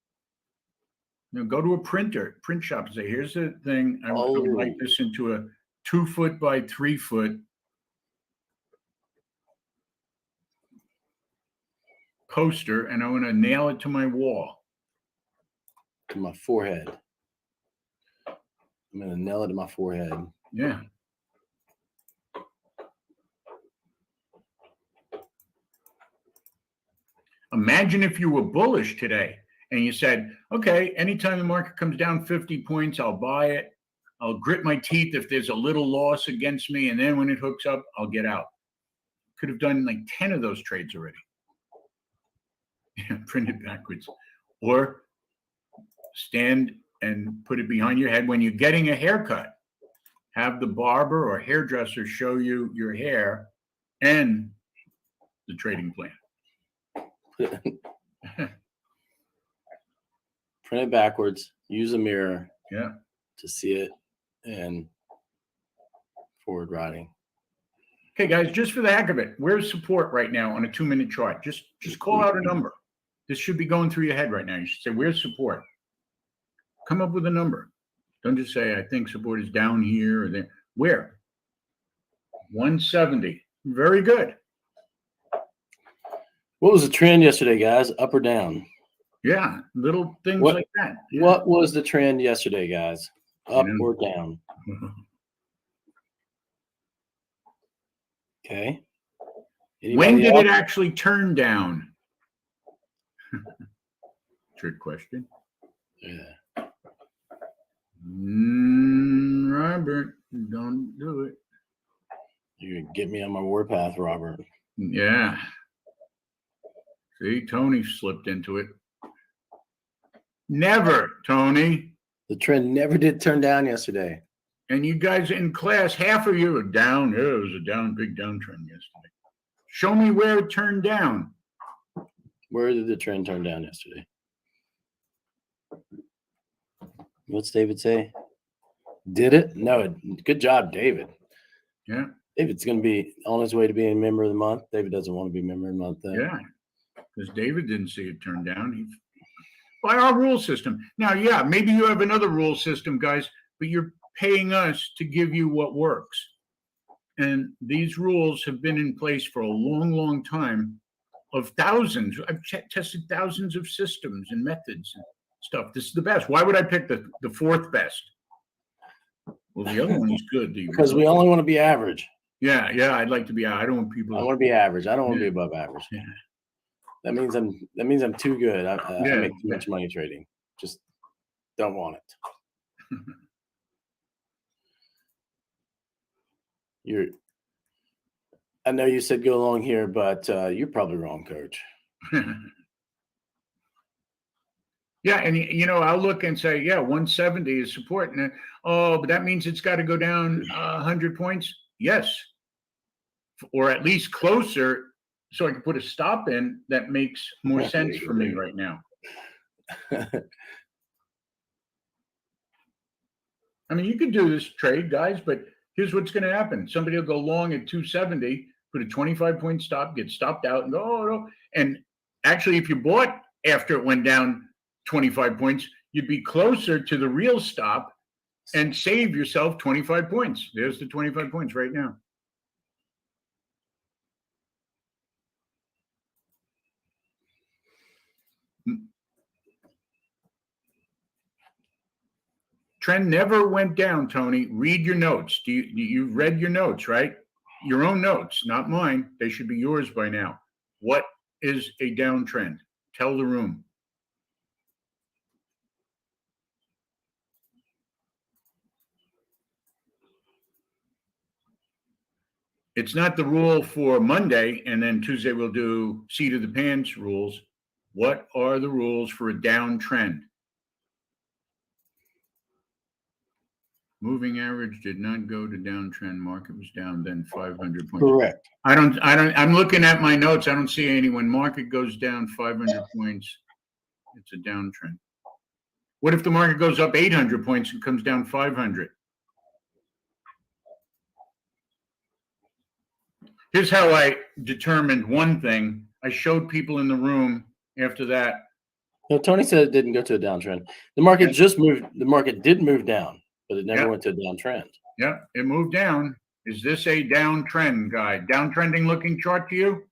Go to a print shop and say, here's the thing. I would like this into a 2-foot by 3-foot poster, and I want to nail it to my wall. To my forehead. I'm going to nail it to my forehead. Yeah. Imagine if you were bullish today and you said, okay, anytime the market comes down 50 points, I'll buy it. I'll grit my teeth if there's a little loss against me. And then when it hooks up, I'll get out. Could have done like 10 of those trades already. Print it backwards. Or stand and put it behind your head when you're getting a haircut. Have the barber or hairdresser show you your hair and the trading plan. Print it backwards. Use a mirror. Yeah. To see it and forward riding. Okay, guys, just for the heck of it, where's support right now on a 2-minute chart? Just call out a number. This should be going through your head right now. You should say, where's support? Come up with a number. Don't just say, I think support is down here or there. Where? 170. Very good. What was the trend yesterday, guys? Up or down? Yeah, little things What like that. Yeah. what was the trend yesterday, guys? Up Yeah. or down? Okay. When Anybody did else? it actually turn down? Trick question. Yeah. Robert, don't do it. You get me on my warpath, Robert. Yeah. See, Tony slipped into it. Never, Tony. The trend never did turn down yesterday. And you guys in class, half of you are down. Yeah, it was a big downtrend yesterday. Show me where it turned down. Where did the trend turn down yesterday? What's David say? Did it? No. Good job, David. Yeah. David's going to be on his way to being a member of the month. David doesn't want to be member of the month, though. Yeah. Because David didn't see it turn down. By our rule system. Now, yeah, maybe you have another rule system, guys, but you're paying us to give you what works. And these rules have been in place for a long, long time of thousands. I've tested thousands of systems and methods and stuff. This is the best. Why would I pick the fourth best? Well, the other one is good. Because we only want to be average. Yeah, I'd like to be. I don't want people. I want to be average. I don't want to be above average. Yeah. That means I'm too good. I make too much money trading. Just don't want it. I know you said go along here, but you're probably wrong, Coach. Yeah, and I'll look and say, 170 is support, and but that means it's got to go down 100 points. Yes, or at least closer, so I can put a stop in. That makes more sense for me right now. I mean, you could do this trade, guys, but here's what's going to happen. Somebody will go long at 270, put a 25-point stop, get stopped out, and go, oh, no. And actually, if you bought after it went down 25 points, you'd be closer to the real stop and save yourself 25 points. There's the 25 points right now. Trend never went down, Tony. Read your notes. You've read your notes, right? Your own notes, not mine. They should be yours by now. What is a downtrend? Tell the room. It's not the rule for Monday, and then Tuesday we'll do seat of the pants rules. What are the rules for a downtrend? Moving average did not go to downtrend. Market was down then 500 points. Correct. I'm looking at my notes. I don't see any. When market goes down 500 points, it's a downtrend. What if the market goes up 800 points and comes down 500? Here's how I determined one thing. I showed people in the room after that. No, Tony said it didn't go to a downtrend. The market just moved. The market did move down, but it never went to a downtrend. Yeah, it moved down. Is this a downtrend, guy? Downtrending looking chart to you?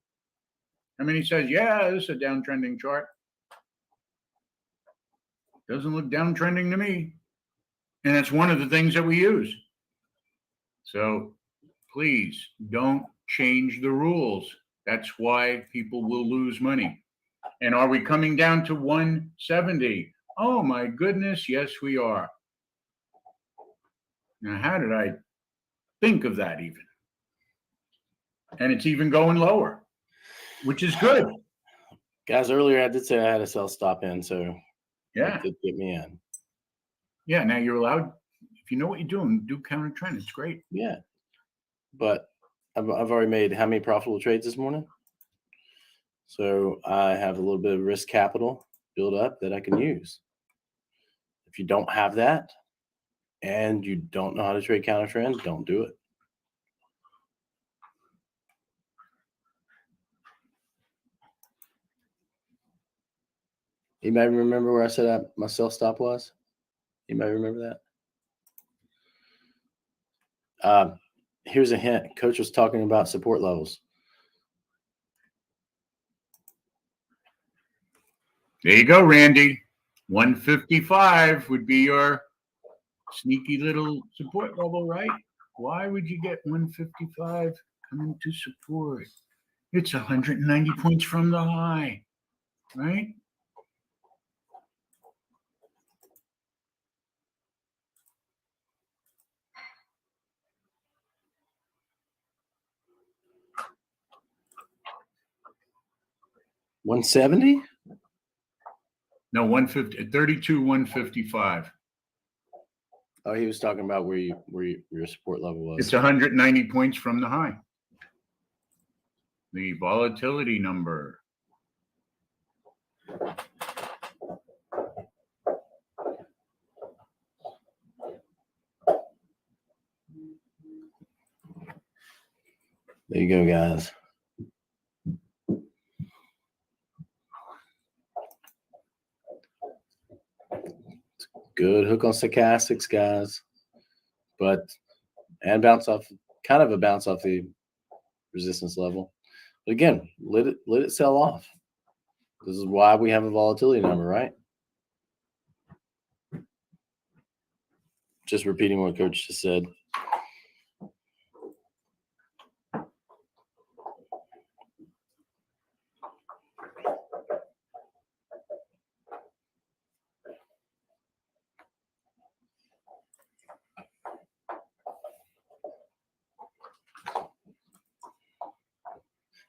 I mean, he says, yeah, this is a downtrending chart. Doesn't look downtrending to me. And it's one of the things that we use. So please don't change the rules. That's why people will lose money. And are we coming down to 170? Oh my goodness, yes, we are. Now, how did I think of that even? And it's even going lower, which is good. Guys, earlier I did say I had a sell stop in, so yeah, it did get me in. Yeah, now you're allowed, if you know what you're doing, do counter trend. It's great. Yeah, but I've already made how many profitable trades this morning? So I have a little bit of risk capital built up that I can use. If you don't have that and you don't know how to trade counter trend, don't do it. Anybody remember where I said my sell stop was? Anybody remember that? Here's a hint. Coach was talking about support levels. There you go, Randy. 155 would be your sneaky little support level, right? Why would you get 155 coming to support? It's 190 points from the high, right? $170? No, 150, 32, 155. Oh, he was talking about where your support level was. It's 190 points from the high. The volatility number. There you go, guys. Good hook on stochastics, guys. And bounce off, kind of a bounce off the resistance level. But again, let it sell off. This is why we have a volatility number, right? Just repeating what Coach just said.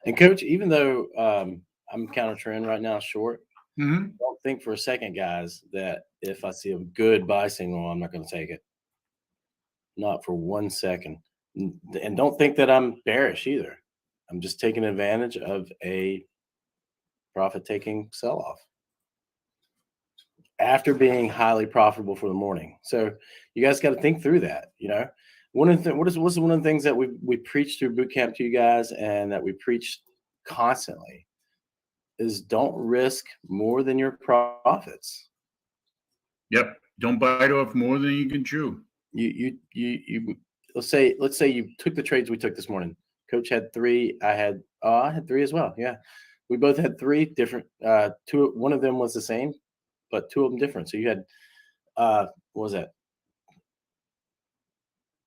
And Coach, even though I'm counter trend right now, short, don't think for a second, guys, that if I see a good buy signal, I'm not going to take it. Not for 1 second. And don't think that I'm bearish either. I'm just taking advantage of a profit-taking sell-off after being highly profitable for the morning. So you guys got to think through that. You know, what's one of the things that we preach through boot camp to you guys, and that we preach constantly, is don't risk more than your profits. Yep. Don't bite off more than you can chew. You let's say you took the trades we took this morning. Coach had 3. I had 3 as well. Yeah. We both had 3 different, 2, one of them was the same, but 2 of them different. So you had, what was that?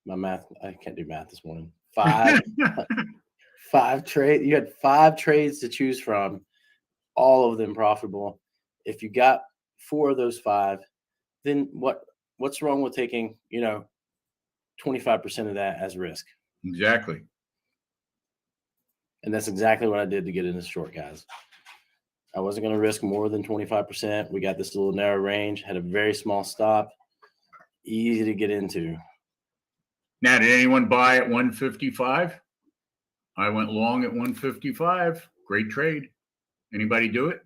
My math, I can't do math this morning. 5 trade. You had 5 trades to choose from, all of them profitable. If you got 4 of those 5, then what's wrong with taking, 25% of that as risk? Exactly. And that's exactly what I did to get in this short, guys. I wasn't going to risk more than 25%. We got this little narrow range, had a very small stop, easy to get into. Now, did anyone buy at 155? I went long at 155. Great trade. Anybody do it?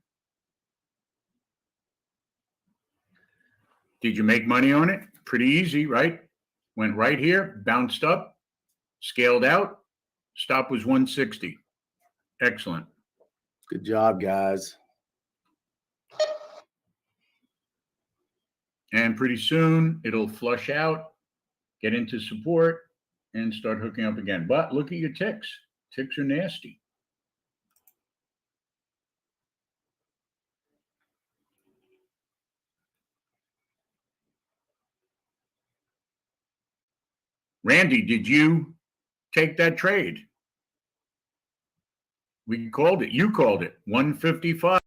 Did you make money on it? Pretty easy, right? Went right here, bounced up, scaled out. Stop was 160. Excellent. Good job, guys. And pretty soon it'll flush out, get into support, and start hooking up again. But look at your ticks. Ticks are nasty. Randy, did you take that trade? We called it. You called it. 155.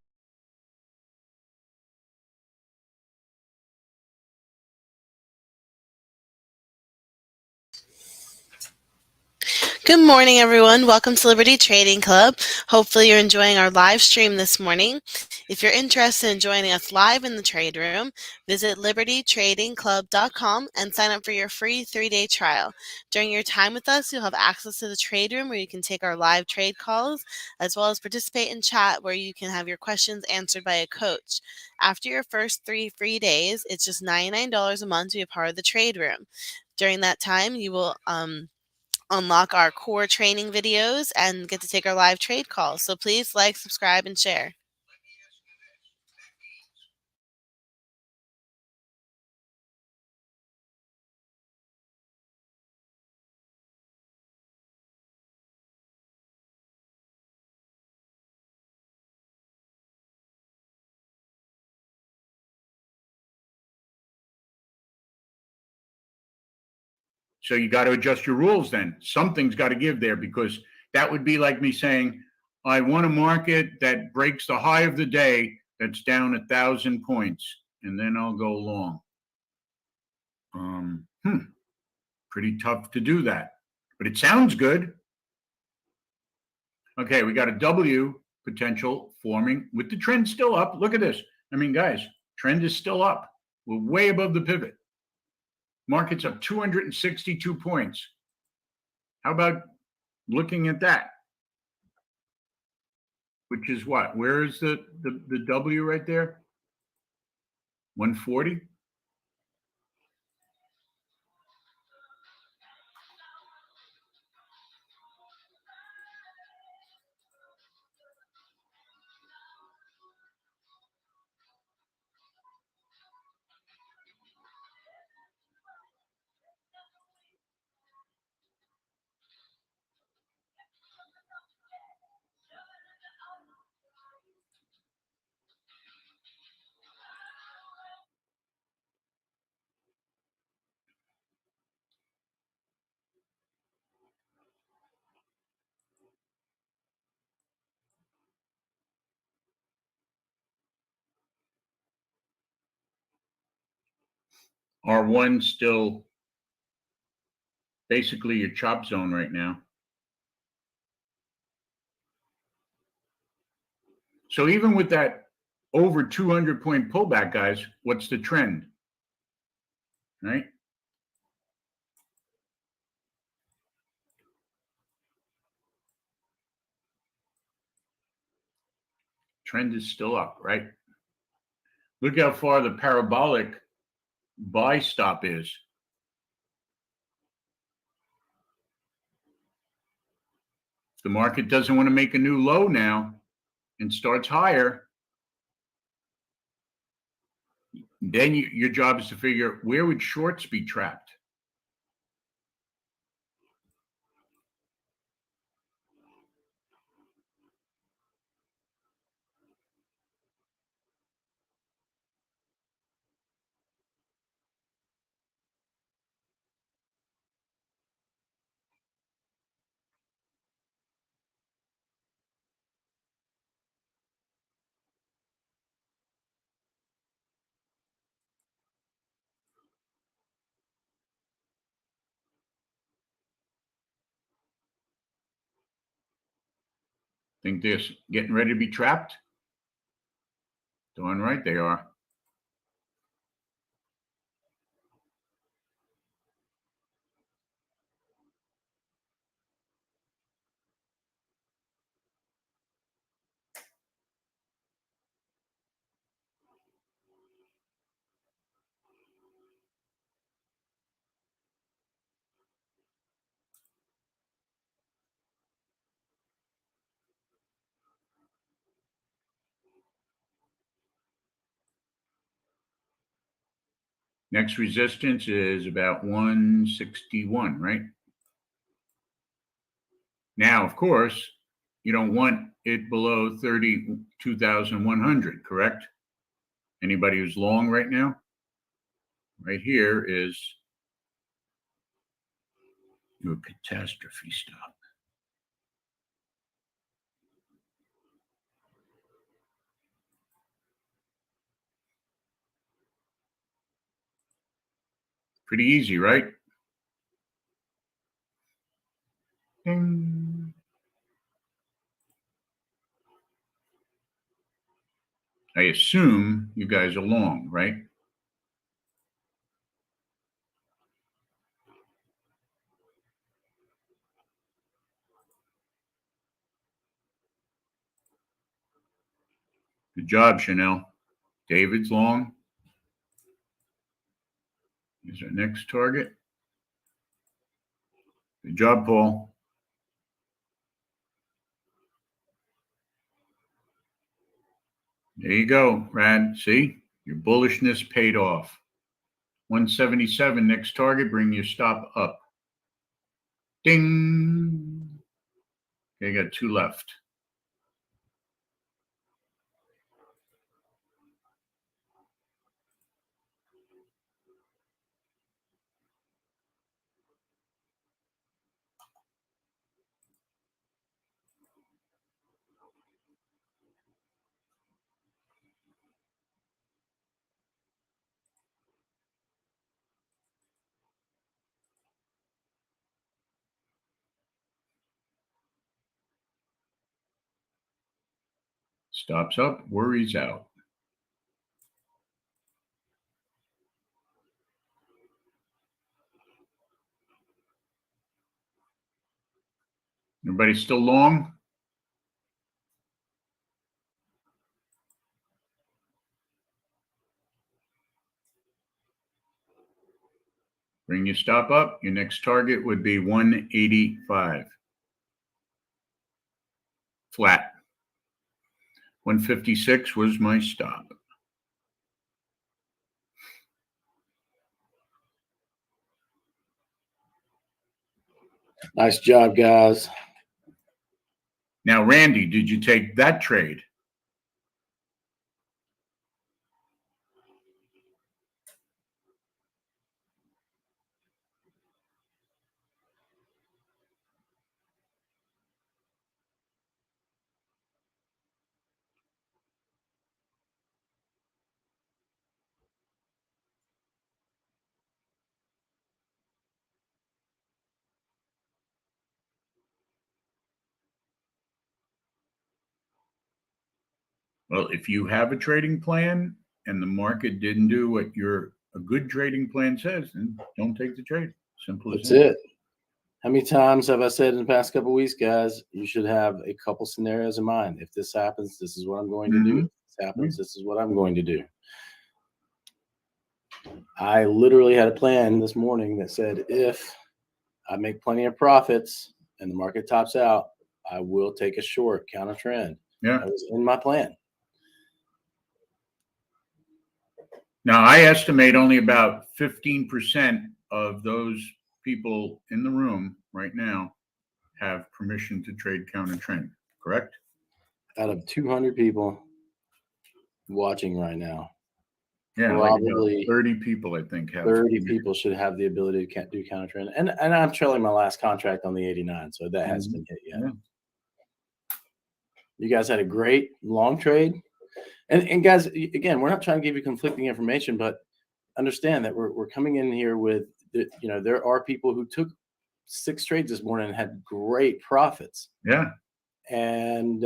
Good morning, everyone. Welcome to Liberty Trading Club. Hopefully you're enjoying our live stream this morning. If you're interested in joining us live in the trade room, visit libertytradingclub.com and sign up for your free 3-day trial. During your time with us, you'll have access to the trade room where you can take our live trade calls, as well as participate in chat where you can have your questions answered by a coach. After your first 3 free days, it's just $99 a month to be a part of the trade room. During that time, you will unlock our core training videos and get to take our live trade calls. So please like, subscribe, and share. So you got to adjust your rules then. Something's got to give there, because that would be like me saying, I want a market that breaks the high of the day that's down 1,000 points, and then I'll go long. Pretty tough to do that, but it sounds good. Okay, we got a W potential forming with the trend still up. Look at this. I mean, guys, trend is still up. We're way above the pivot. Market's up 262 points. How about looking at that? Which is what? Where is the W right there? 140? R1 still basically your chop zone right now. So even with that over 200 point pullback, guys, what's the trend? Right? Trend is still up, right? Look how far the parabolic buy stop is. If the market doesn't want to make a new low now and starts higher, then your job is to figure, where would shorts be trapped? Think they're getting ready to be trapped? Darn right they are. Next resistance is about 161, right? Now, of course, you don't want it below 32,100, correct? Anybody who's long right now? Right here is your catastrophe stop. Pretty easy, right? Ding. I assume you guys are long, right? Good job, Chanel. David's long. Here's our next target. Good job, Paul. There you go, Rad. See, your bullishness paid off. 177, next target, bring your stop up. Ding. Okay, got two left. Stops up, worries out. Everybody still long? Bring your stop up. Your next target would be 185. Flat. 156 was my stop. Nice job, guys. Now, Randy, did you take that trade? Well, if you have a trading plan and the market didn't do what a good trading plan says, then don't take the trade. Simple as That's that. it. How many times have I said in the past couple of weeks, guys, you should have a couple scenarios in mind. If this happens, this is what I'm going to do. If this happens, this is what I'm going to do. I literally had a plan this morning that said, if I make plenty of profits and the market tops out, I will take a short counter trend. Yeah. That was in my plan. Now, I estimate only about 15% of those people in the room right now have permission to trade counter trend, correct? Out of 200 people watching right now, Yeah, probably like 30 people, I think, have 30 people should have the ability to do counter trend. And I'm trailing my last contract on the 89, so that hasn't been hit yet. Yeah. You guys had a great long trade. And guys, again, we're not trying to give you conflicting information, but understand that we're coming in here with, there are people who took 6 trades this morning and had great profits. Yeah. And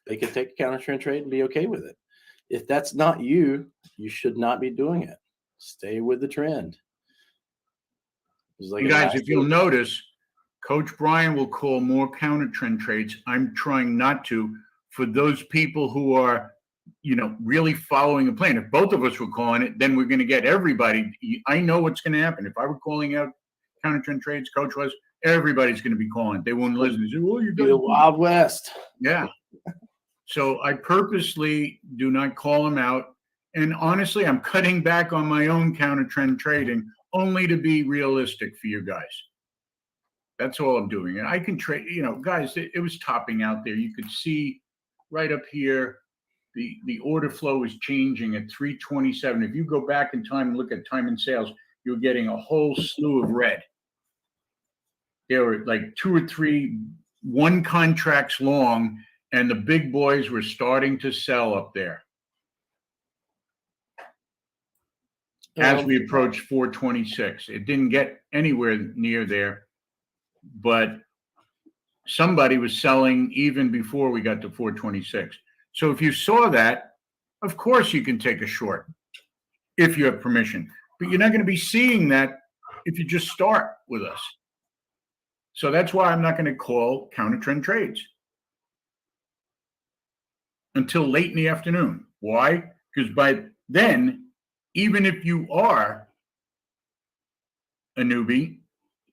they could take a counter trend trade and be okay with it. If that's not you, you should not be doing it. Stay with the trend. You guys, if you'll notice, Coach Brian will call more counter trend trades. I'm trying not to, for those people who are, really following a plan. If both of us were calling it, then we're going to get everybody. I know what's going to happen. If I were calling out counter trend trades, Coach was, everybody's going to be calling. They won't listen. They say, well, you're the Wild West. Yeah. So I purposely do not call them out. And honestly, I'm cutting back on my own counter trend trading only to be realistic for you guys. That's all I'm doing. And I can trade, guys, it was topping out there. You could see right up here, the order flow is changing at 327. If you go back in time and look at time and sales, you're getting a whole slew of red. There were like 2 or 3 one contracts long, and the big boys were starting to sell up there as we approached 426. It didn't get anywhere near there, but somebody was selling even before we got to 426. So if you saw that, of course you can take a short if you have permission, but you're not going to be seeing that if you just start with us. So that's why I'm not going to call counter trend trades until late in the afternoon. Why? Because by then, even if you are a newbie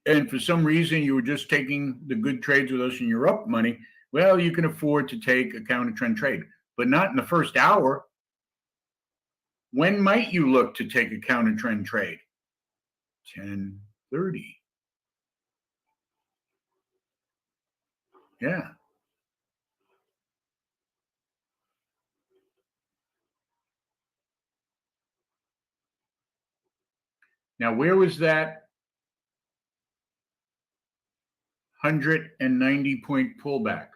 and for some reason you were just taking the good trades with us and you're up money, well, you can afford to take a counter trend trade, but not in the first hour. When might you look to take a counter trend trade? 10:30. Yeah. Now, where was that 190-point pullback?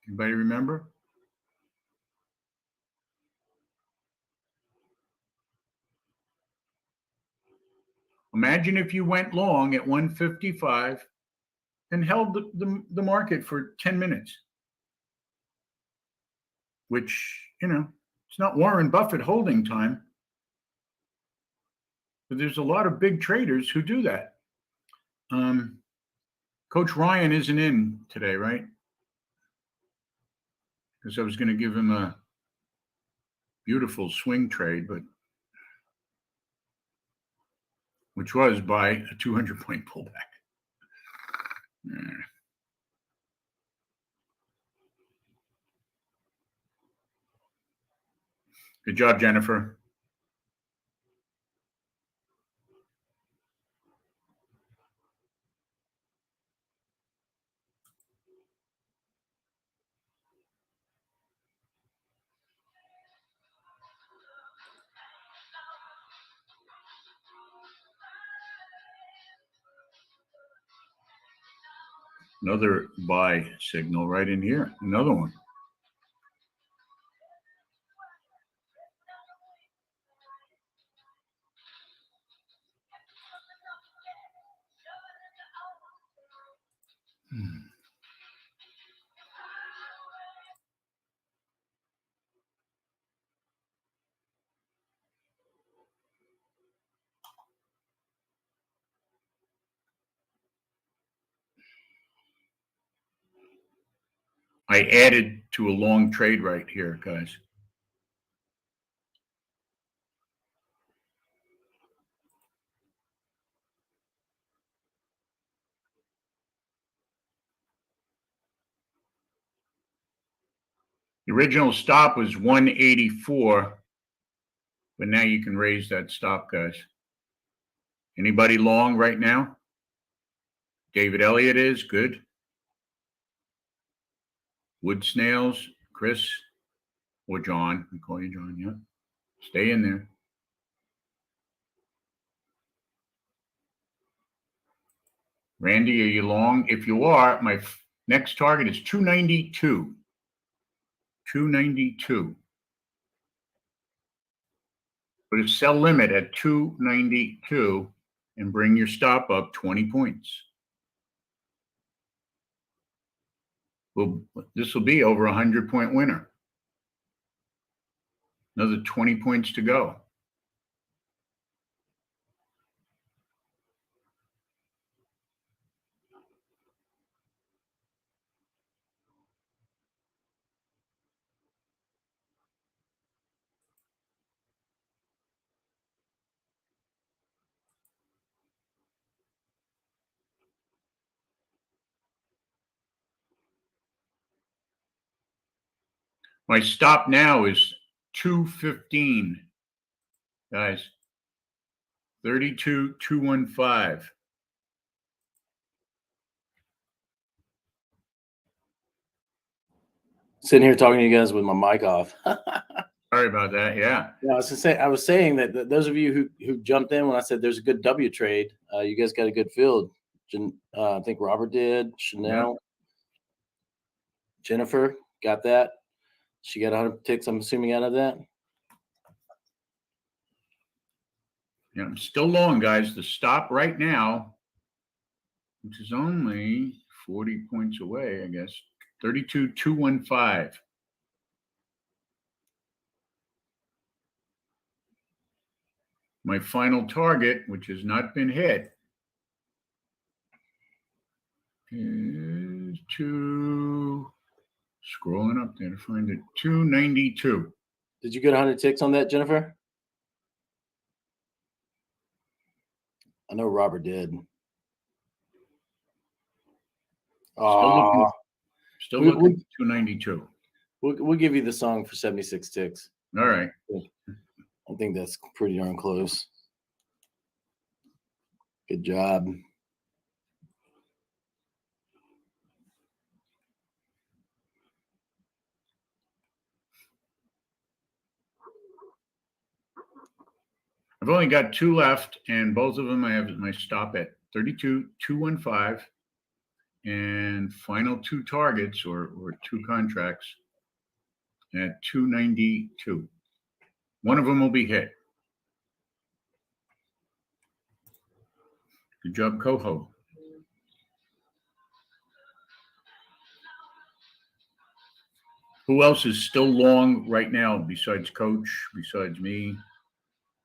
Anybody remember? Imagine if you went long at 155 and held the market for 10 minutes, which, it's not Warren Buffett holding time, but there's a lot of big traders who do that. Coach Ryan isn't in today, right? Because I was going to give him a beautiful swing trade, but which was by a 200-point pullback. Good job, Jennifer. Another buy signal right in here. Another one. I added to a long trade right here, guys. The original stop was 184, but now you can raise that stop, guys. Anybody long right now? David Elliott is good. Wood Snails, Chris, or John. We call you John, yeah. Stay in there. Randy, are you long? If you are, my next target is 292. 292. Put a sell limit at 292 and bring your stop up 20 points. Well, this will be over a 100-point winner. Another 20 points to go. My stop now is 215, guys. 32,215. Sitting here talking to you guys with my mic off. Sorry about that. Yeah. Yeah, I was saying that those of you who jumped in when I said there's a good W trade, you guys got a good field. I think Robert did. Chanel, Jennifer got that. She got 100 ticks, I'm assuming, out of that. Yeah, I'm still long, guys. The stop right now, which is only 40 points away, I guess. 32,215. My final target, which has not been hit, is scrolling up there to find it, 292. Did you get 100 ticks on that, Jennifer? I know Robert did. Still looking at 292. We'll give you the song for 76 ticks. All right. I think that's pretty darn close. Good job. I've only got two left, and both of them I have my stop at 32,215, and final two targets or two contracts at 292. One of them will be hit. Good job, Coho. Who else is still long right now besides Coach, besides me,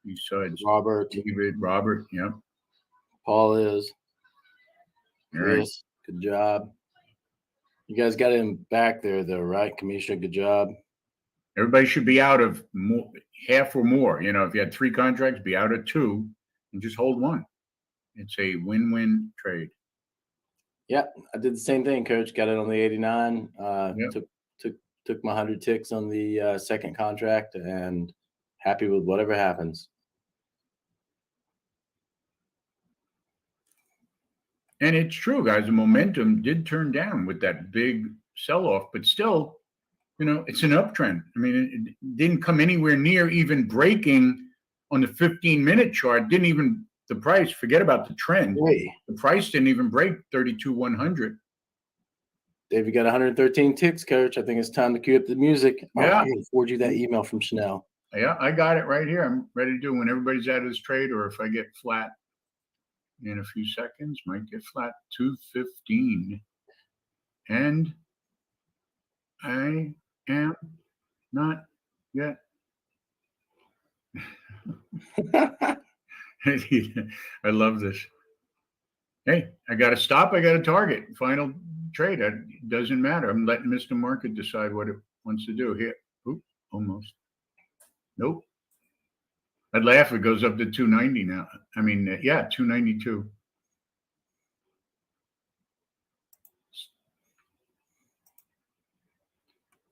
besides Robert, David, Robert? Yeah. Paul is. All right. Chris, good job. You guys got him back there, though, right? Kamisha, good job. Everybody should be out of more, half or more. You know, if you had 3 contracts, be out of 2 and just hold one. It's a win-win trade. Yeah, I did the same thing, Coach. Got it on the 89. Yep. Took my 100 ticks on the second contract, and happy with whatever happens. And it's true, guys. The momentum did turn down with that big sell-off, but still, you know, it's an uptrend. I mean, it didn't come anywhere near even breaking on the 15-minute chart. Didn't even the price. Forget about the trend. Hey, The price didn't even break 32,100. Dave, you got 113 ticks, Coach. I think it's time to cue up the music. Yeah. I'm gonna forward you that email from Chanel. Yeah, I got it right here. I'm ready to do when everybody's out of this trade, or if I get flat in a few seconds, might get flat 215. And I am not yet. I love this. Hey, I got to stop. I got a target. Final trade. It doesn't matter. I'm letting Mr. Market decide what it wants to do here. Oop, almost. Nope. I'd laugh if it goes up to 290 now. I mean, yeah, 292.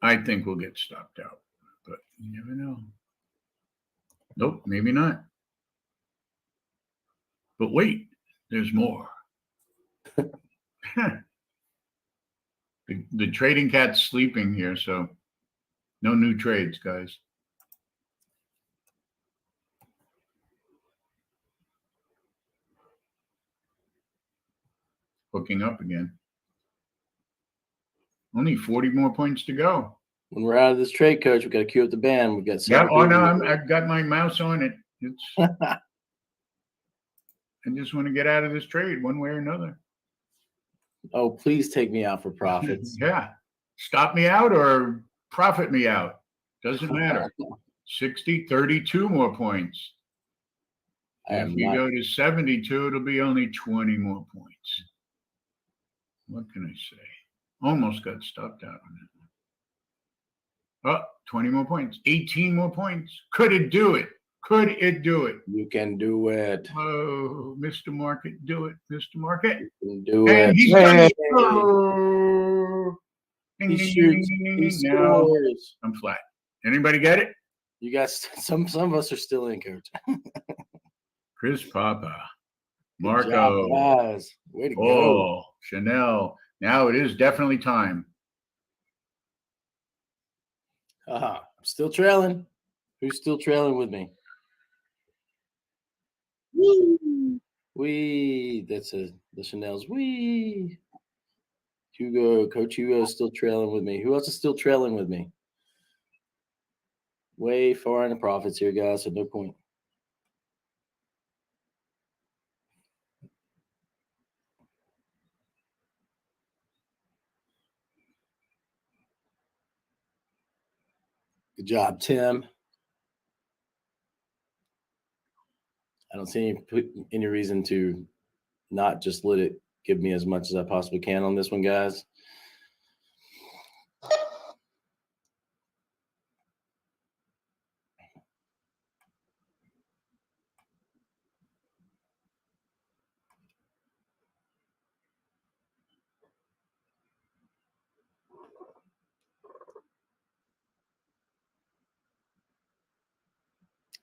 I think we'll get stopped out, but you never know. Nope, maybe not. But wait, there's more. The trading cat's sleeping here, so no new trades, guys. Hooking up again. Only 40 more points to go. When we're out of this trade, Coach, we got to cue up the band. We got Yeah. Oh no, I've got my mouse on it. It's. I just want to get out of this trade one way or another. Oh, please take me out for profits. Yeah. Stop me out or profit me out. Doesn't matter. 60, 32 more points. If you go to 72, it'll be only 20 more points. What can I say? Almost got stopped out on it. Oh, 20 more points. 18 more points. Could it do it? Could it do it? You can do it. Oh, Mr. Market, do it, Mr. Market. You can do And it. he's done it. Oh. He shoots. He Now scores. I'm flat. Anybody get it? You guys, some of us are still in, Coach. Chris Papa, Good Marco, job, guys. Way to go. oh, Chanel. Now it is definitely time. I'm still trailing. Who's still trailing with me? Wee. That's the Chanel's. Wee. Hugo, Coach Hugo is still trailing with me. Who else is still trailing with me? Way far in the profits here, guys, so no point. Good job, Tim. I don't see any reason to not just let it give me as much as I possibly can on this one, guys.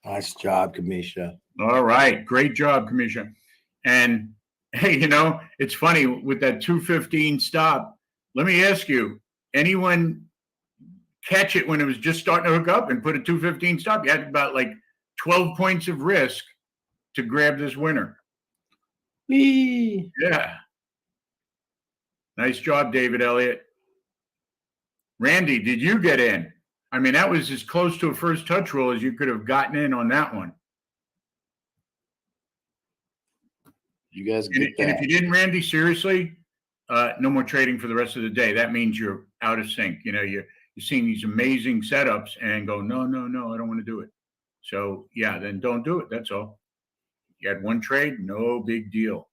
Nice job, Kamisha. All right. Great job, Commissioner. And hey, you know, it's funny with that 215 stop. Let me ask you, anyone catch it when it was just starting to hook up and put a 215 stop? You had about like 12 points of risk to grab this winner. Whee! Yeah. Nice job, David Elliott. Randy, did you get in? I mean, that was as close to a first touch roll as you could have gotten in on that one. You guys And, get that. and if you didn't, Randy, seriously, no more trading for the rest of the day. That means you're out of sync. You know, you you're seeing these amazing setups and go, no, no, no, I don't want to do it. So yeah, then don't do it. That's all. You had one trade, no big deal.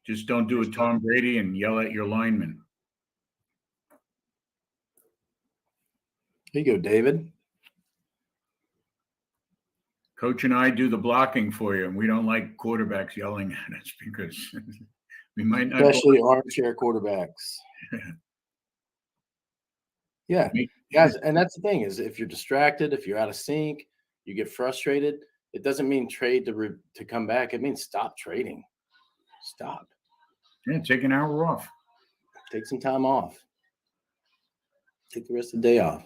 Just don't do a Tom Brady and yell at your lineman. Here you go, David. Coach and I do the blocking for you, and we don't like quarterbacks yelling at us because we might not. Especially armchair quarterbacks. Yeah, guys, and that's the thing is if you're distracted, if you're out of sync, you get frustrated. It doesn't mean trade to come back. It means stop trading. Stop. Yeah, take an hour off. Take some time off. Take the rest of the day off.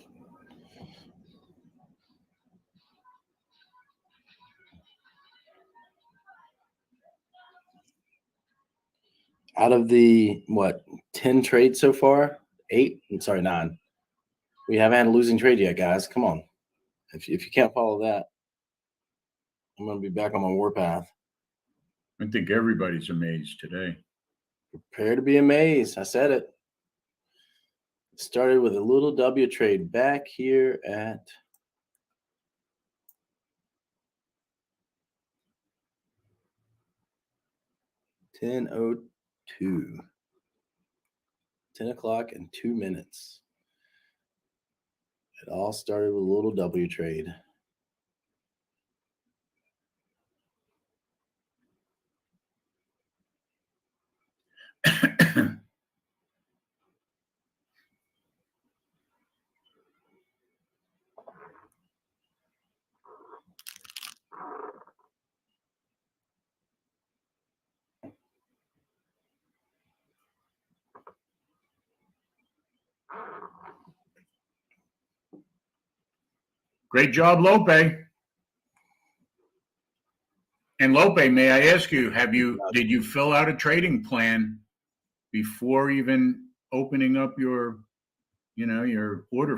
Out of the 10 trades so far, 9. We haven't had a losing trade yet, guys. Come on. If you can't follow that, I'm going to be back on my warpath. I think everybody's amazed today. Prepare to be amazed. I said it. Started with a little W trade back here at $10:02. 10 o'clock and 2 minutes. It all started with a little W trade. Great job, Lope. And Lope, may I ask you, did you fill out a trading plan before even opening up your order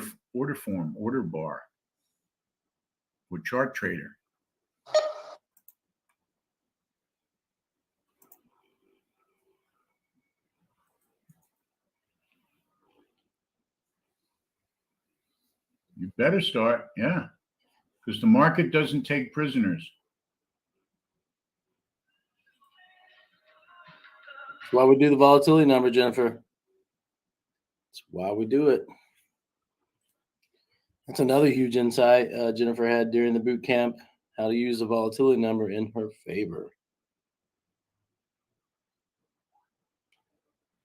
form, order bar with Chart Trader? You better start, yeah, because the market doesn't take prisoners. That's why we do the volatility number, Jennifer. That's why we do it. That's another huge insight Jennifer had during the boot camp, how to use the volatility number in her favor.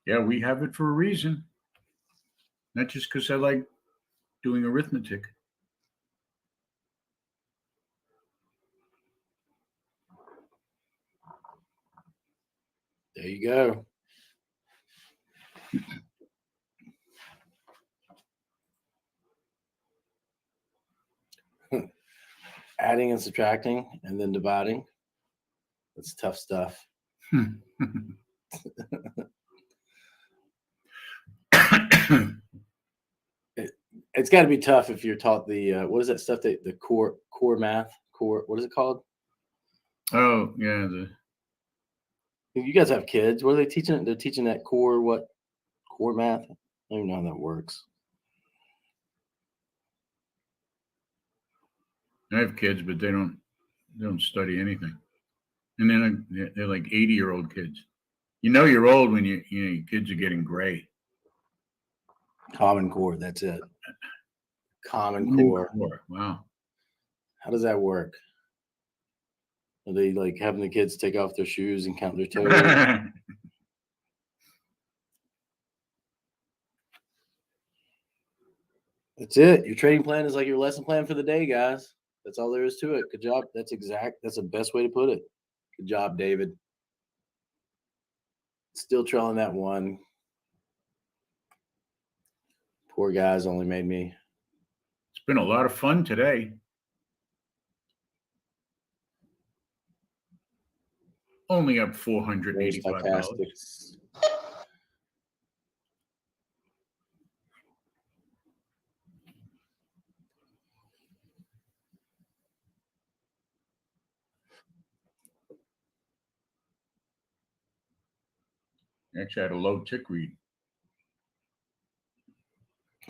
Yeah, we have it for a reason. Not just because I like doing arithmetic. There you go. Adding and subtracting and then dividing. That's tough stuff. It's got to be tough if you're taught the what is that stuff that the core math, what is it called? Oh yeah, You guys have kids. What are they teaching? They're teaching that core math. I don't even know how that works. I have kids, but they don't study anything, and then they're like 80-year-old kids. You know you're old when your kids are getting gray. Common Core, that's it. Common Core. Wow. How does that work? Are they like having the kids take off their shoes and count their toes? That's it. Your trading plan is like your lesson plan for the day, guys. That's all there is to it. Good job. That's the best way to put it. Good job, David. Still trailing that one. Poor guys only made me. It's been a lot of fun today. Only up $485. Actually, I had a low tick read.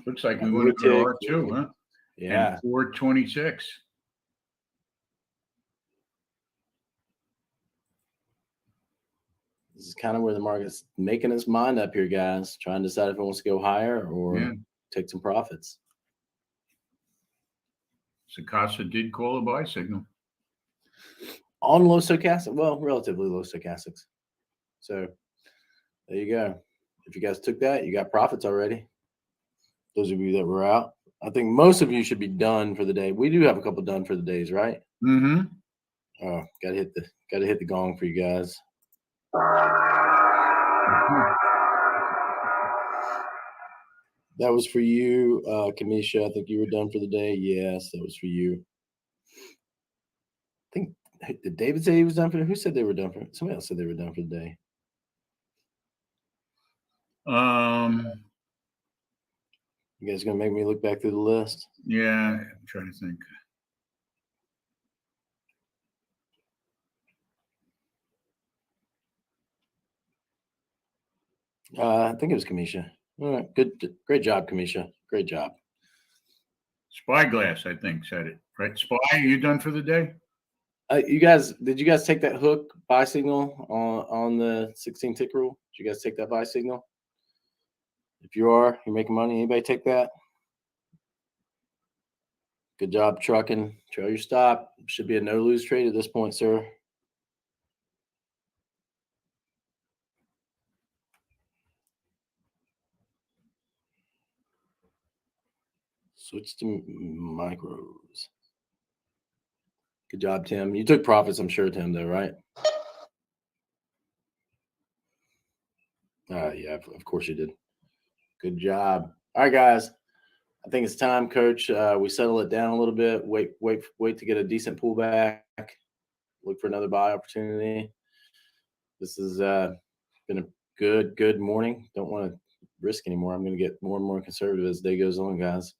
Looks like we went to R2, huh? Yeah. And 426. This is kind of where the market's making its mind up here, guys. Trying to decide if it wants to go higher or take some profits. Sakasa did call a buy signal. On low stochastic, well, relatively low stochastics. So there you go. If you guys took that, you got profits already. Those of you that were out, I think most of you should be done for the day. We do have a couple done for the days, right? Mm-hmm. Oh, gotta hit the gong for you guys. That was for you, Kamisha. I think you were done for the day. Yes, that was for you. I think, did David say he was done for? Who said they were done for? Somebody else said they were done for the day. You guys gonna make me look back through the list? Yeah, I'm trying to think. I think it was Kamisha. All right, good, great job, Kamisha. Great job. Spyglass, I think, said it. Right, Spy, are you done for the day? You guys, did you guys take that hook buy signal on the 16 tick rule? Did you guys take that buy signal? If you are, you're making money. Anybody take that? Good job trucking. Trail your stop. Should be a no lose trade at this point, sir. Switch to micros. Good job, Tim. You took profits, I'm sure, Tim, though, right? Yeah, of course you did. Good job. All right, guys. I think it's time, Coach. We settle it down a little bit. Wait to get a decent pullback. Look for another buy opportunity. This has been a good morning. Don't want to risk anymore. I'm going to get more and more conservative as the day goes on, guys.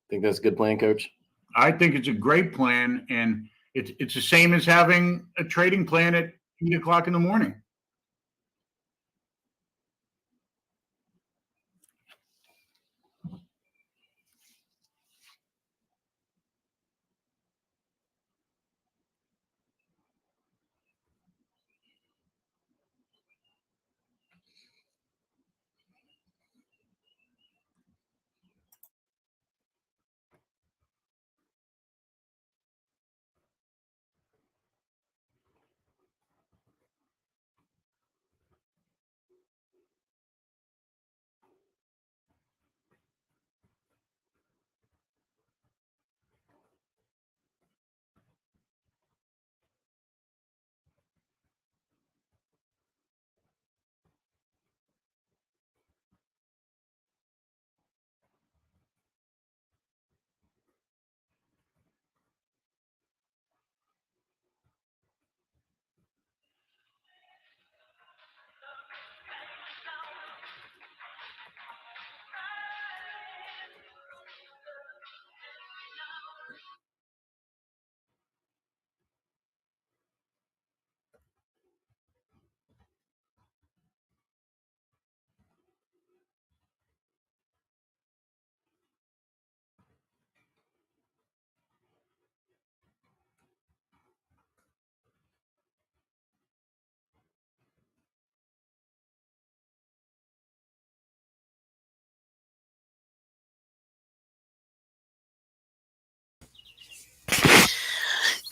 Think that's a good plan, Coach? I think it's a great plan, and it's the same as having a trading plan at 8 o'clock in the morning.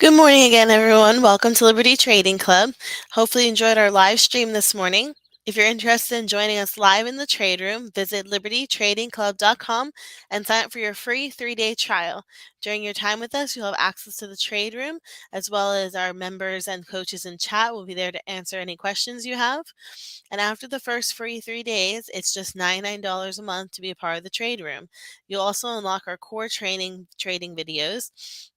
Good morning again, everyone. Welcome to Liberty Trading Club. Hopefully you enjoyed our live stream this morning. If you're interested in joining us live in the trade room, visit libertytradingclub.com and sign up for your free 3-day trial. During your time with us, you'll have access to the trade room, as well as our members and coaches in chat will be there to answer any questions you have. And after the first free 3 days, it's just $99 a month to be a part of the trade room. You'll also unlock our core trading videos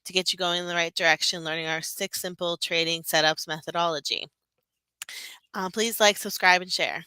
to get you going in the right direction, learning our 6 simple trading setups methodology. Please like, subscribe, and share.